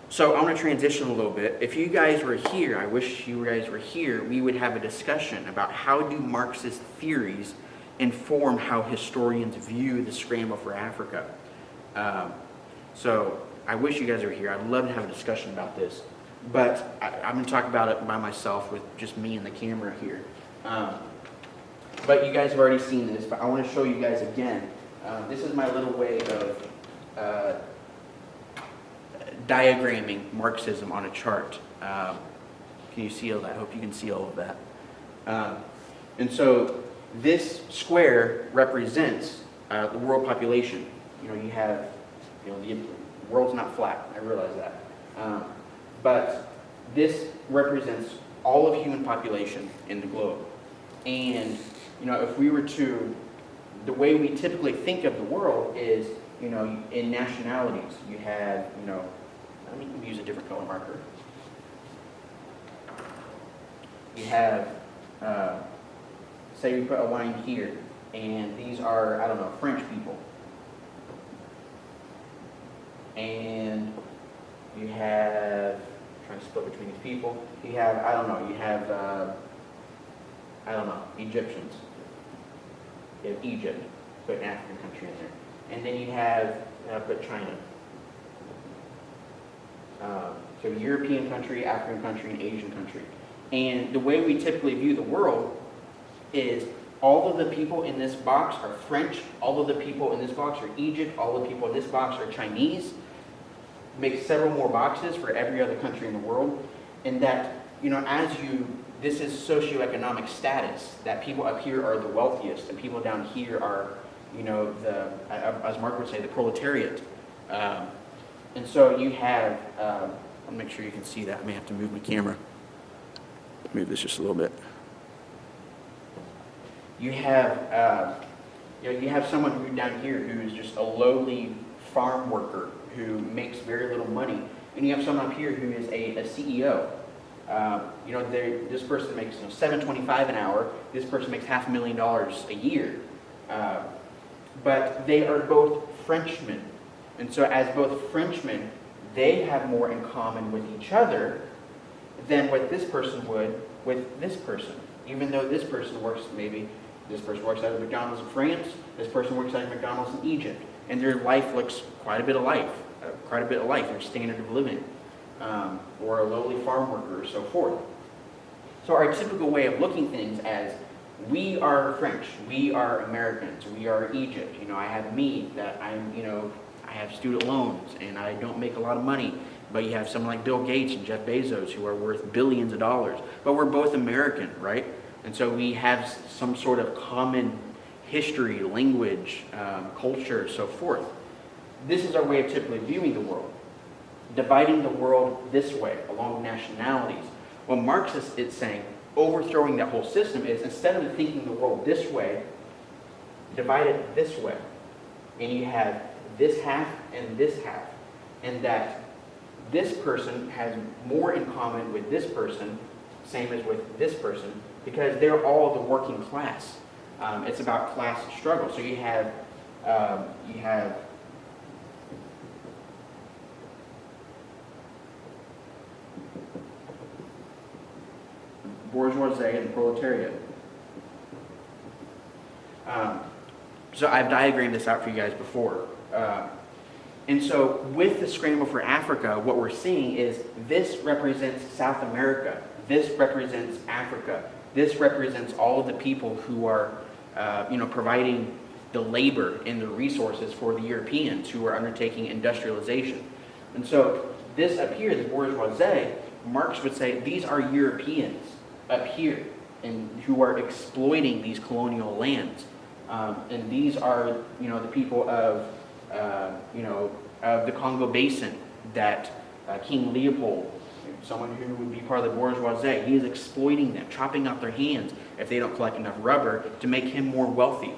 S1: So I want to transition a little bit. If you guys were here, I wish you guys were here, we would have a discussion about how do Marxist theories inform how historians view the scramble for Africa. So I wish you guys were here. I'd love to have a discussion about this. But I'm going to talk about it by myself with just me and the camera here. But you guys have already seen this, but I want to show you guys again. This is my little way of diagramming Marxism on a chart. Can you see all that? I hope you can see all of that. And so this square represents the world population. You have, the world's not flat. I realize that. But this represents all of human population in the globe. And, if we were to, the way we typically think of the world is, in nationalities. You have, let me use a different color marker. You have, say we put a line here, and these are, French people. And you have, trying to split between these people. You have, Egyptians. You have Egypt, put an African country in there. And then you have, put China. So European country, African country, and Asian country. And the way we typically view the world is all of the people in this box are French, all of the people in this box are Egypt, all the people in this box are Chinese. Make several more boxes for every other country in the world. And that, this is socioeconomic status, that people up here are the wealthiest and people down here are, as Mark would say, the proletariat. And so you have, I'll make sure you can see that. I may have to move my camera. Move this just a little bit. You have, you have someone who down here who is just a lowly farm worker who makes very little money, and you have someone up here who is a CEO. This person makes $7.25 an hour. This person makes $500,000 a year. But they are both Frenchmen, and so as both Frenchmen, they have more in common with each other than what this person would with this person. Even though this person works out of McDonald's in France, this person works out of McDonald's in Egypt, and their life looks quite a bit alike, their standard of living, or a lowly farm worker, or so forth. So our typical way of looking things as we are French, we are Americans, we are Egypt. I have me that I have student loans and I don't make a lot of money. But you have someone like Bill Gates and Jeff Bezos who are worth billions of dollars. But we're both American, right? And so we have some sort of common history, language, culture, so forth. This is our way of typically viewing the world. Dividing the world this way, along nationalities. What Marx is saying, overthrowing that whole system, is instead of thinking the world this way, divide it this way. And you have this half and this half. And that this person has more in common with this person, same as with this person, because they're all the working class. It's about class struggle. So you have bourgeoisie and proletariat. So I've diagrammed this out for you guys before. And so with the Scramble for Africa, what we're seeing is this represents South America. This represents Africa. This represents all of the people who are, providing the labor and the resources for the Europeans who are undertaking industrialization. And so this up here, the bourgeoisie, Marx would say these are Europeans up here and who are exploiting these colonial lands. And these are, the people of the Congo Basin that King Leopold, someone who would be part of the bourgeoisie, he is exploiting them, chopping off their hands if they don't collect enough rubber to make him more wealthy.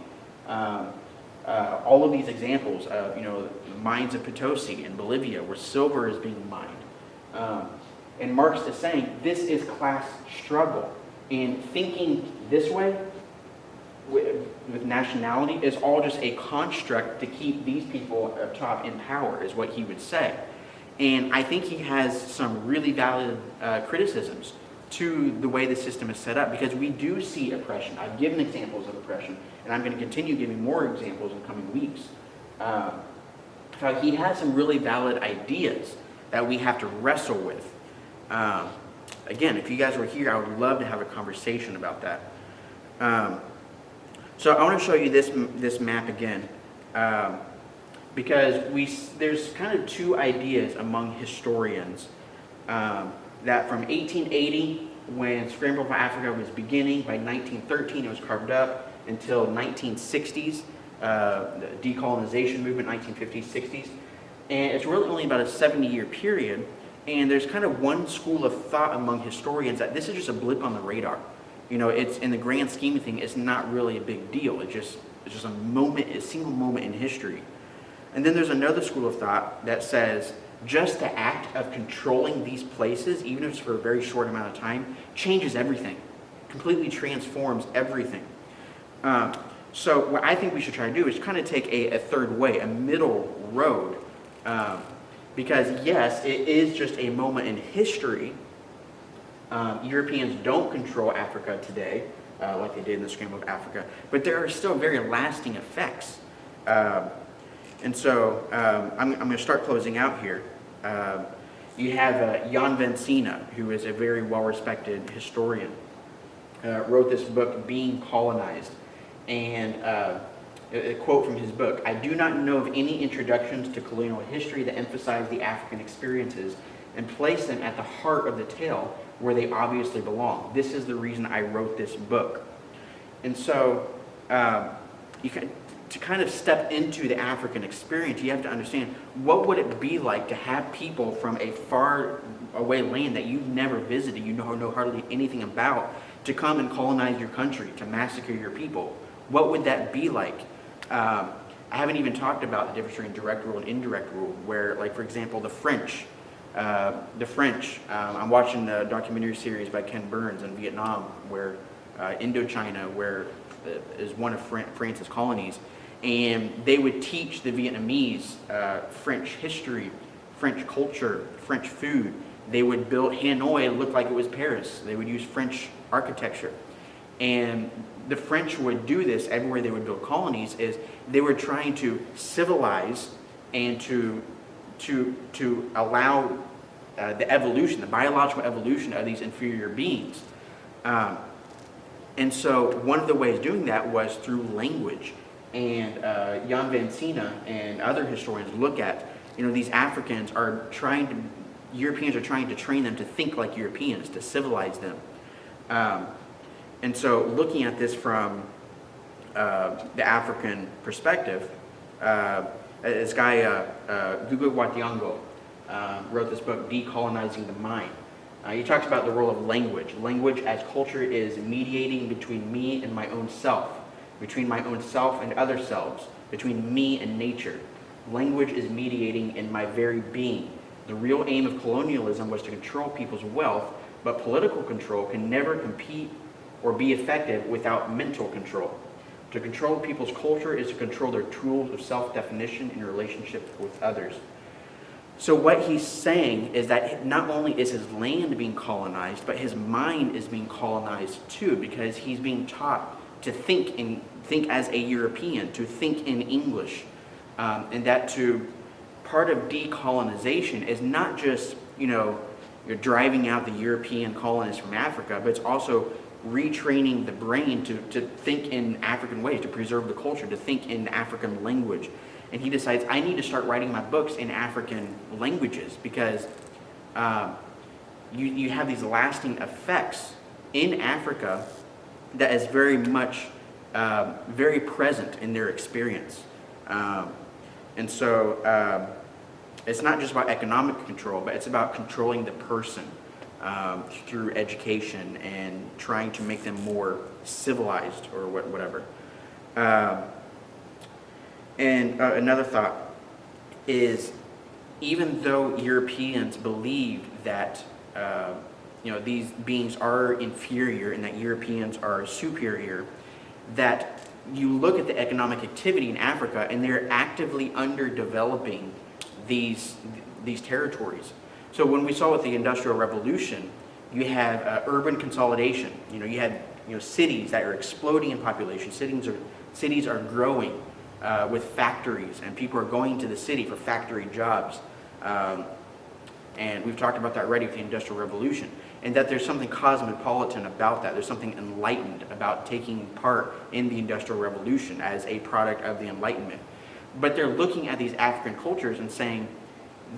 S1: All of these examples of, the mines of Potosi in Bolivia where silver is being mined. And Marx is saying this is class struggle. And thinking this way with nationality is all just a construct to keep these people up top in power, is what he would say. And I think he has some really valid criticisms to the way the system is set up, because we do see oppression. I've given examples of oppression, and I'm going to continue giving more examples in coming weeks. He has some really valid ideas that we have to wrestle with. Again, if you guys were here, I would love to have a conversation about that. So I want to show you this map again, because there's kind of two ideas among historians that from 1880, when Scramble for Africa was beginning, by 1913 it was carved up, until 1960s, the decolonization movement, 1950s, 60s, and it's really only about a 70-year period. And there's kind of one school of thought among historians that this is just a blip on the radar. It's in the grand scheme of things, it's not really a big deal. It's just a moment, a single moment in history. And then there's another school of thought that says just the act of controlling these places, even if it's for a very short amount of time, changes everything, completely transforms everything. So what I think we should try to do is kind of take a third way, a middle road. Because yes, it is just a moment in history. Europeans don't control Africa today, like they did in the Scramble of Africa, but there are still very lasting effects. And so I'm going to start closing out here. You have Jan Vencina, who is a very well-respected historian, wrote this book, Being Colonized. And a quote from his book: "I do not know of any introductions to colonial history that emphasize the African experiences and place them at the heart of the tale where they obviously belong. This is the reason I wrote this book." And so to kind of step into the African experience, you have to understand, what would it be like to have people from a far away land that you've never visited, you know hardly anything about, to come and colonize your country, to massacre your people? What would that be like? I haven't even talked about the difference between direct rule and indirect rule, where, like, for example, the French, I'm watching the documentary series by Ken Burns in Vietnam, where Indochina, where is one of France's colonies, and they would teach the Vietnamese French history, French culture, French food. They would build Hanoi looked like it was Paris. They would use French architecture. And the French would do this everywhere they would build colonies, is they were trying to civilize and to allow the evolution, the biological evolution of these inferior beings. And so one of the ways doing that was through language. And Jan van Sina and other historians look at, these Africans are Europeans are trying to train them to think like Europeans, to civilize them. And so looking at this from the African perspective, this guy, Gugu Watiango, wrote this book, Decolonizing the Mind. He talks about the role of language. Language as culture is mediating between me and my own self, between my own self and other selves, between me and nature. Language is mediating in my very being. The real aim of colonialism was to control people's wealth, but political control can never compete or be effective without mental control. To control people's culture is to control their tools of self-definition in relationship with others. So what he's saying is that not only is his land being colonized, but his mind is being colonized too, because he's being taught to think as a European, to think in English, and that part of decolonization is not just you're driving out the European colonists from Africa, but it's also retraining the brain to think in African ways, to preserve the culture, to think in African language. And he decides, I need to start writing my books in African languages, because you have these lasting effects in Africa that is very much, very present in their experience. And so it's not just about economic control, but it's about controlling the person through education and trying to make them more civilized or whatever. And another thought is, even though Europeans believed that these beings are inferior and that Europeans are superior, that you look at the economic activity in Africa and they're actively underdeveloping these territories. So when we saw with the Industrial Revolution, you have urban consolidation. You had cities that are exploding in population. Cities are growing with factories, and people are going to the city for factory jobs. And we've talked about that already with the Industrial Revolution. And that there's something cosmopolitan about that. There's something enlightened about taking part in the Industrial Revolution as a product of the Enlightenment. But they're looking at these African cultures and saying,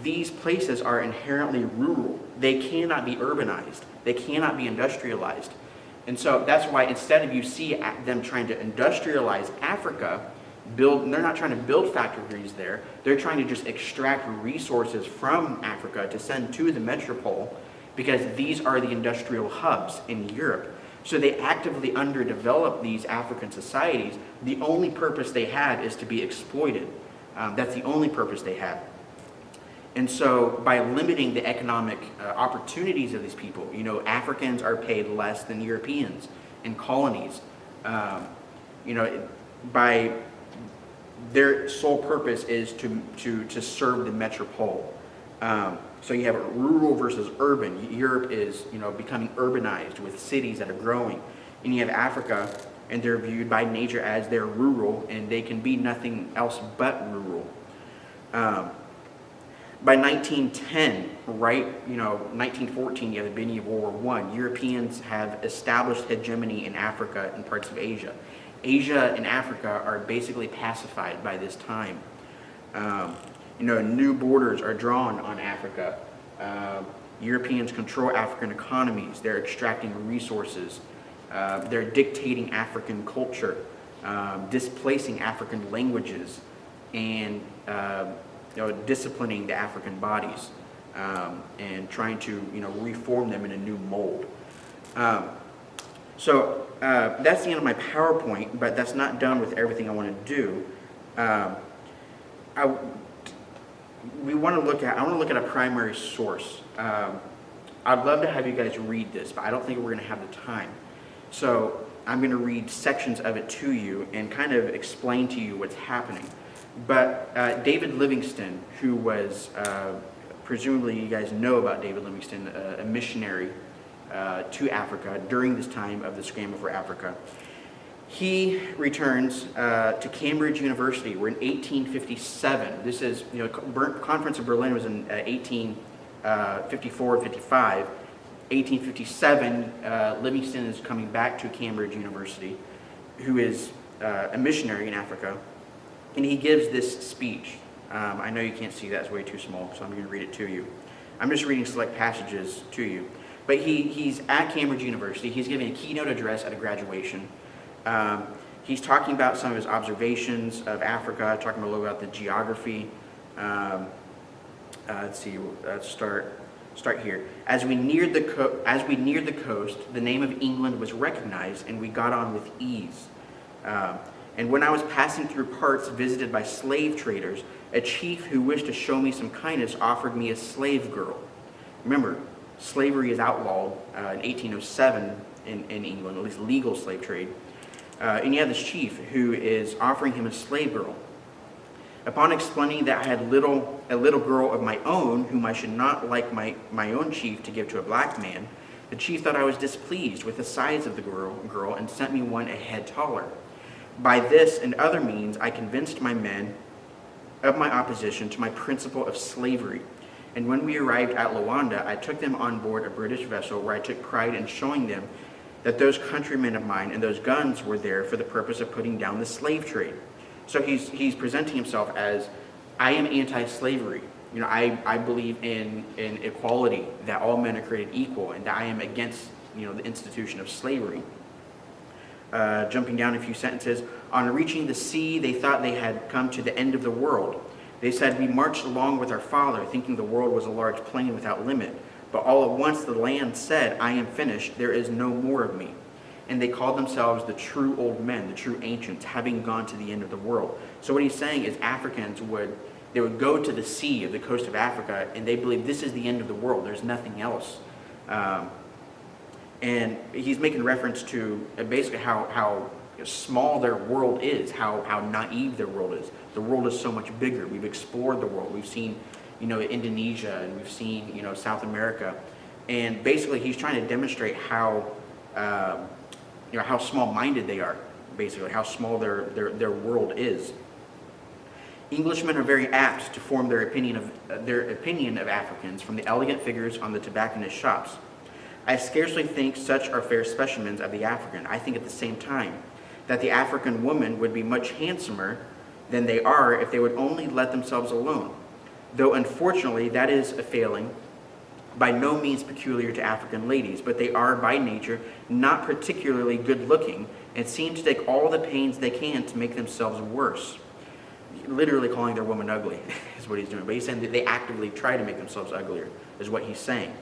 S1: these places are inherently rural. They cannot be urbanized. They cannot be industrialized. And so that's why instead of you see them trying to industrialize Africa, they're not trying to build factories there. They're trying to just extract resources from Africa to send to the metropole, because these are the industrial hubs in Europe. So they actively underdevelop these African societies. The only purpose they have is to be exploited. That's the only purpose they have. And so by limiting the economic opportunities of these people, Africans are paid less than Europeans in colonies. By their sole purpose is to serve the metropole. So you have rural versus urban. Europe is becoming urbanized with cities that are growing, and you have Africa, and they're viewed by nature as they're rural, and they can be nothing else but rural. By 1910, 1914, you have the beginning of World War I. Europeans have established hegemony in Africa and parts of Asia. Asia and Africa are basically pacified by this time. New borders are drawn on Africa. Europeans control African economies. They're extracting resources. They're dictating African culture. displacing African languages, and disciplining the African bodies, and trying to reform them in a new mold. So that's the end of my PowerPoint, but that's not done with everything I want to do. I want to look at a primary source. I'd love to have you guys read this, but I don't think we're going to have the time. So I'm going to read sections of it to you and kind of explain to you what's happening. But David Livingstone, who was, presumably you guys know about David Livingstone, a missionary to Africa during this time of the Scramble for Africa. He returns to Cambridge University. We're in 1857. This is, Conference of Berlin was in 1854, 55. 1857, Livingstone is coming back to Cambridge University, who is a missionary in Africa, and he gives this speech. I know you can't see that, it's way too small, so I'm going to read it to you. I'm just reading select passages to you. But he's at Cambridge University. He's giving a keynote address at a graduation. He's talking about some of his observations of Africa, talking a little about the geography. Let's see, let's start here. As we neared the coast, the name of England was recognized, and we got on with ease. And when I was passing through parts visited by slave traders, a chief who wished to show me some kindness offered me a slave girl. Remember, slavery is outlawed in 1807 in England, at least legal slave trade. And you have this chief who is offering him a slave girl. Upon explaining that I had a little girl of my own, whom I should not like my own chief to give to a black man, the chief thought I was displeased with the size of the girl and sent me one a head taller. By this and other means, I convinced my men of my opposition to my principle of slavery. And when we arrived at Luanda, I took them on board a British vessel where I took pride in showing them that those countrymen of mine and those guns were there for the purpose of putting down the slave trade. So he's presenting himself as, I am anti-slavery. I believe in equality, that all men are created equal, and that I am against the institution of slavery. Jumping down a few sentences, on reaching the sea, they thought they had come to the end of the world. They said, we marched along with our father, thinking the world was a large plain without limit. But all at once the land said, I am finished, there is no more of me. And they called themselves the true old men, the true ancients, having gone to the end of the world. So what he's saying is Africans would go to the sea of the coast of Africa, and they believe this is the end of the world, there's nothing else. And he's making reference to basically how small their world is, how naive their world is. The world is so much bigger. We've explored the world. We've seen, Indonesia, and we've seen, South America. And basically he's trying to demonstrate how small-minded they are, basically, how small their world is. Englishmen are very apt to form their opinion of Africans from the elegant figures on the tobacconist shops. I scarcely think such are fair specimens of the African. I think at the same time that the African woman would be much handsomer than they are if they would only let themselves alone. Though unfortunately that is a failing by no means peculiar to African ladies, but they are by nature not particularly good looking and seem to take all the pains they can to make themselves worse. Literally calling their woman ugly is what he's doing, but he's saying that they actively try to make themselves uglier, is what he's saying.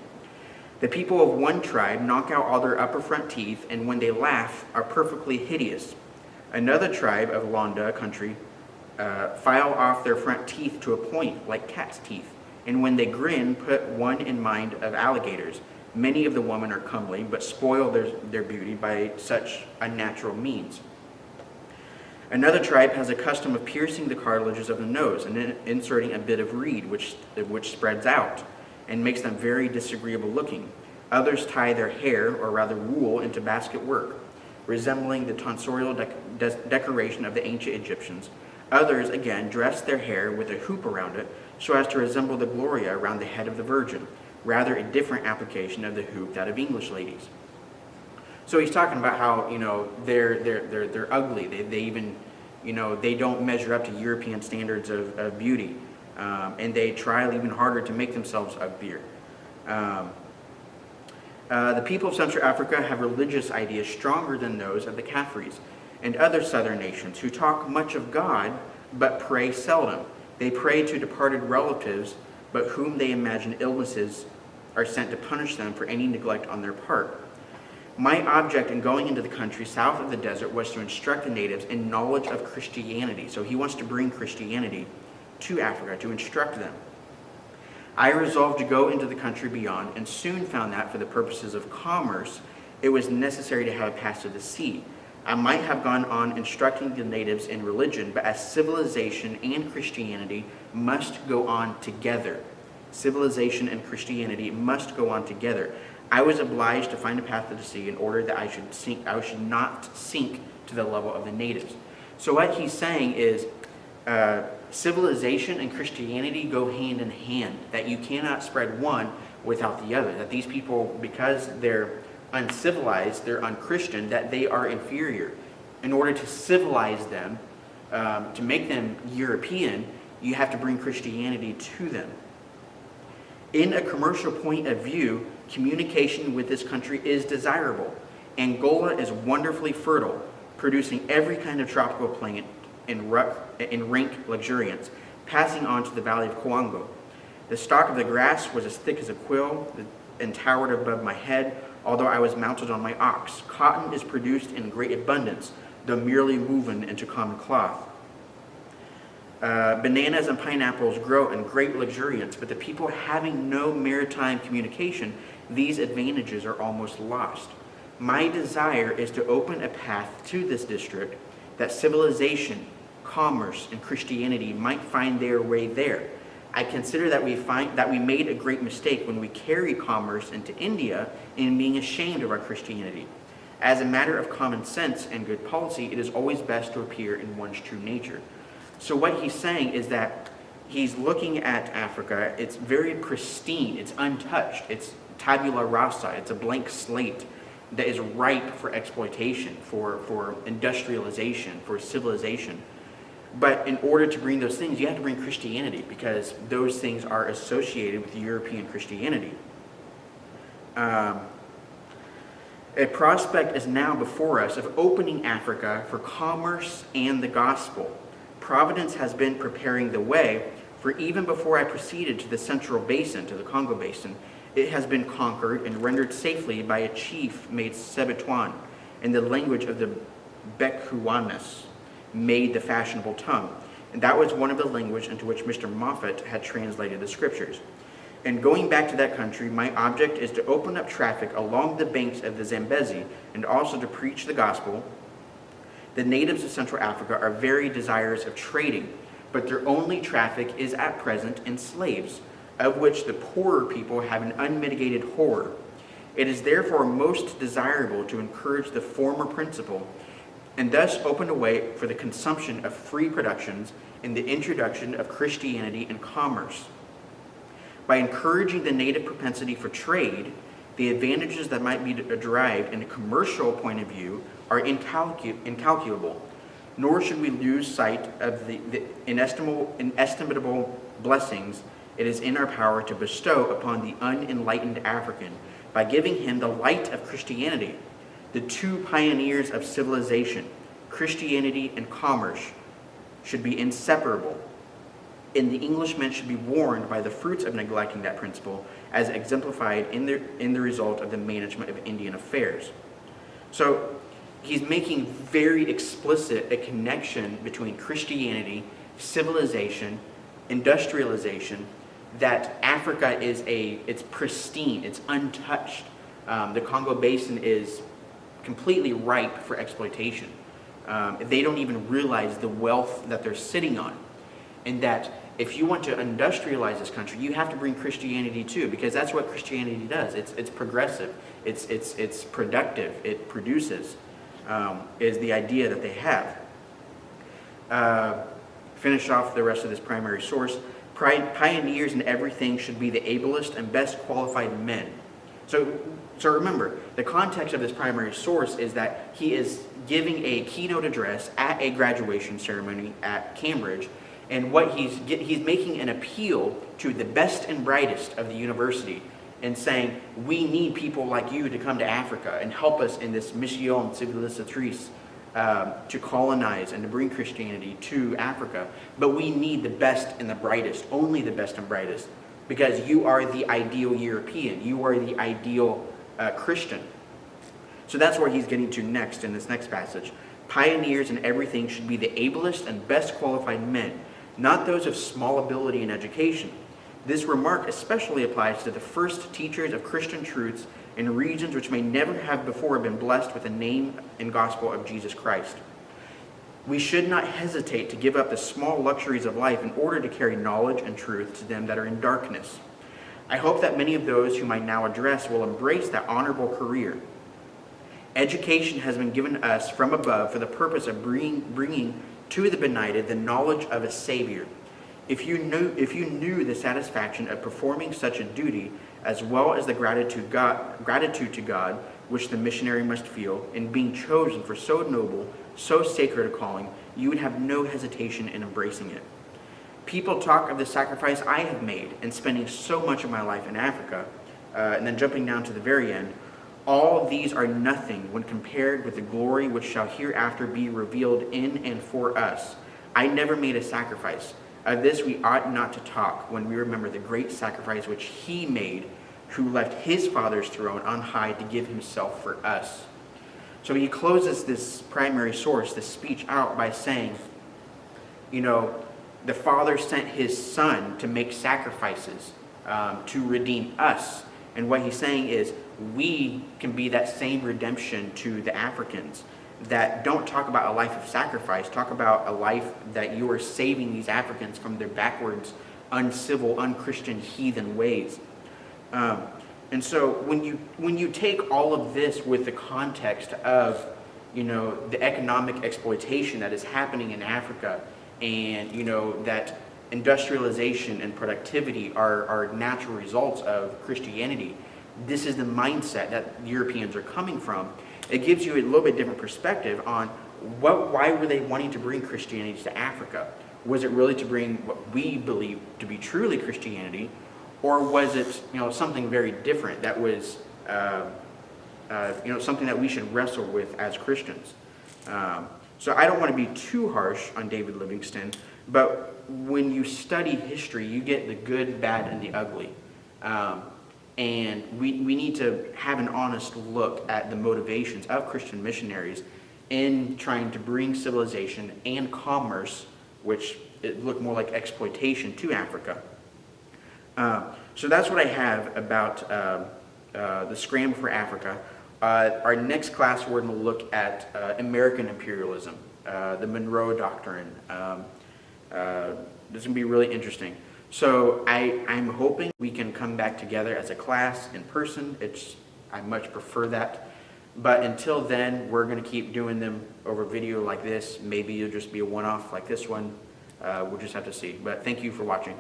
S1: The people of one tribe knock out all their upper front teeth, and when they laugh are perfectly hideous. Another tribe of Luanda country file off their front teeth to a point like cat's teeth, and when they grin put one in mind of alligators. Many of the women are comely, but spoil their beauty by such unnatural means. Another tribe has a custom of piercing the cartilages of the nose and then inserting a bit of reed which spreads out and makes them very disagreeable looking. Others tie their hair, or rather wool, into basket work, resembling the tonsorial decoration of the ancient Egyptians. Others, again, dress their hair with a hoop around it so as to resemble the gloria around the head of the Virgin, rather a different application of the hoop that of English ladies. So he's talking about how, they're ugly. They even, they don't measure up to European standards of beauty. And they try even harder to make themselves uglier. The people of Central Africa have religious ideas stronger than those of the Caffres. and other southern nations who talk much of God, but pray seldom. They pray to departed relatives, but whom they imagine illnesses are sent to punish them for any neglect on their part. My object in going into the country south of the desert was to instruct the natives in knowledge of Christianity. So he wants to bring Christianity to Africa, to instruct them. I resolved to go into the country beyond, and soon found that for the purposes of commerce, it was necessary to have a pass to the sea. I might have gone on instructing the natives in religion, but as civilization and Christianity must go on together. Civilization and Christianity must go on together. I was obliged to find a path to the sea in order that I should not sink to the level of the natives. So what he's saying is civilization and Christianity go hand in hand, that you cannot spread one without the other, that these people, because they're uncivilized, they're unchristian, that they are inferior. In order to civilize them, to make them European, you have to bring Christianity to them. In a commercial point of view, communication with this country is desirable. Angola is wonderfully fertile, producing every kind of tropical plant in rank luxuriance, passing on to the valley of Coango. The stalk of the grass was as thick as a quill and towered above my head, although I was mounted on my ox. Cotton is produced in great abundance, though merely woven into common cloth. Bananas and pineapples grow in great luxuriance, but the people having no maritime communication, these advantages are almost lost. My desire is to open a path to this district, that civilization, commerce, and Christianity might find their way there. I consider that we made a great mistake when we carried commerce into India in being ashamed of our Christianity. As a matter of common sense and good policy, it is always best to appear in one's true nature. So what he's saying is that he's looking at Africa. It's very pristine. It's untouched. It's tabula rasa. It's a blank slate that is ripe for exploitation, for industrialization, for civilization. But in order to bring those things, you have to bring Christianity, because those things are associated with European Christianity. A prospect is now before us of opening Africa for commerce and the gospel. Providence has been preparing the way, for even before I proceeded to the central basin, to the Congo basin, it has been conquered and rendered safely by a chief made Sebetuan, in the language of the Bechuanas, made the fashionable tongue. And that was one of the languages into which Mr. Moffat had translated the scriptures. And going back to that country, my object is to open up traffic along the banks of the Zambezi, and also to preach the gospel. The natives of Central Africa are very desirous of trading, but their only traffic is at present in slaves, of which the poorer people have an unmitigated horror. It is therefore most desirable to encourage the former principle, and thus open a way for the consumption of free productions and the introduction of Christianity and commerce. By encouraging the native propensity for trade, the advantages that might be derived in a commercial point of view are incalculable, nor should we lose sight of the inestimable blessings it is in our power to bestow upon the unenlightened African by giving him the light of Christianity. The two pioneers of civilization, Christianity and commerce, should be inseparable, and the Englishmen should be warned by the fruits of neglecting that principle, as exemplified in the result of the management of Indian affairs. So he's making very explicit a connection between Christianity, civilization, industrialization, that Africa it's pristine, it's untouched. The Congo Basin is completely ripe for exploitation. They don't even realize the wealth that they're sitting on. And that if you want to industrialize this country, you have to bring Christianity too, because that's what Christianity does. It's progressive, it's productive, it produces, is the idea that they have. Finish off the rest of this primary source. Pioneers in everything should be the ablest and best qualified men. So remember, the context of this primary source is that he is giving a keynote address at a graduation ceremony at Cambridge, and what he's making an appeal to the best and brightest of the university, and saying, we need people like you to come to Africa and help us in this mission civilisatrice to colonize and to bring Christianity to Africa. But we need the best and the brightest, only the best and brightest, because you are the ideal European. You are the ideal Christian. So that's where he's getting to next in this next passage. Pioneers in everything should be the ablest and best qualified men, not those of small ability and education. This remark especially applies to the first teachers of Christian truths in regions which may never have before been blessed with the name and gospel of Jesus Christ. We should not hesitate to give up the small luxuries of life in order to carry knowledge and truth to them that are in darkness. I hope that many of those whom I now address will embrace that honorable career. Education has been given us from above for the purpose of bringing to the benighted the knowledge of a Savior. If you knew the satisfaction of performing such a duty, as well as the gratitude to God, which the missionary must feel, in being chosen for so noble, so sacred a calling, you would have no hesitation in embracing it. People talk of the sacrifice I have made in spending so much of my life in Africa, and then jumping down to the very end. All these are nothing when compared with the glory which shall hereafter be revealed in and for us. I never made a sacrifice. Of this we ought not to talk when we remember the great sacrifice which he made, who left his Father's throne on high to give himself for us. So he closes this primary source, this speech, out by saying, the Father sent his Son to make sacrifices to redeem us. And what he's saying is, we can be that same redemption to the Africans that don't talk about a life of sacrifice, talk about a life that you are saving these Africans from their backwards, uncivil, unchristian, heathen ways. And so when you take all of this with the context of, the economic exploitation that is happening in Africa, and, that industrialization and productivity are natural results of Christianity, this is the mindset that Europeans are coming from. It gives you a little bit different perspective on why were they wanting to bring Christianity to Africa? Was it really to bring what we believe to be truly Christianity, or was it something very different that was something that we should wrestle with as Christians? So I don't want to be too harsh on David Livingstone, but when you study history, you get the good, bad, and the ugly. And we need to have an honest look at the motivations of Christian missionaries in trying to bring civilization and commerce, which it looked more like exploitation, to Africa. So that's what I have about the Scramble for Africa. Our next class, we're going to look at American imperialism, the Monroe Doctrine. This is going to be really interesting. So I'm hoping we can come back together as a class in person. I much prefer that. But until then, we're going to keep doing them over video like this. Maybe it'll just be a one-off like this one. We'll just have to see. But thank you for watching.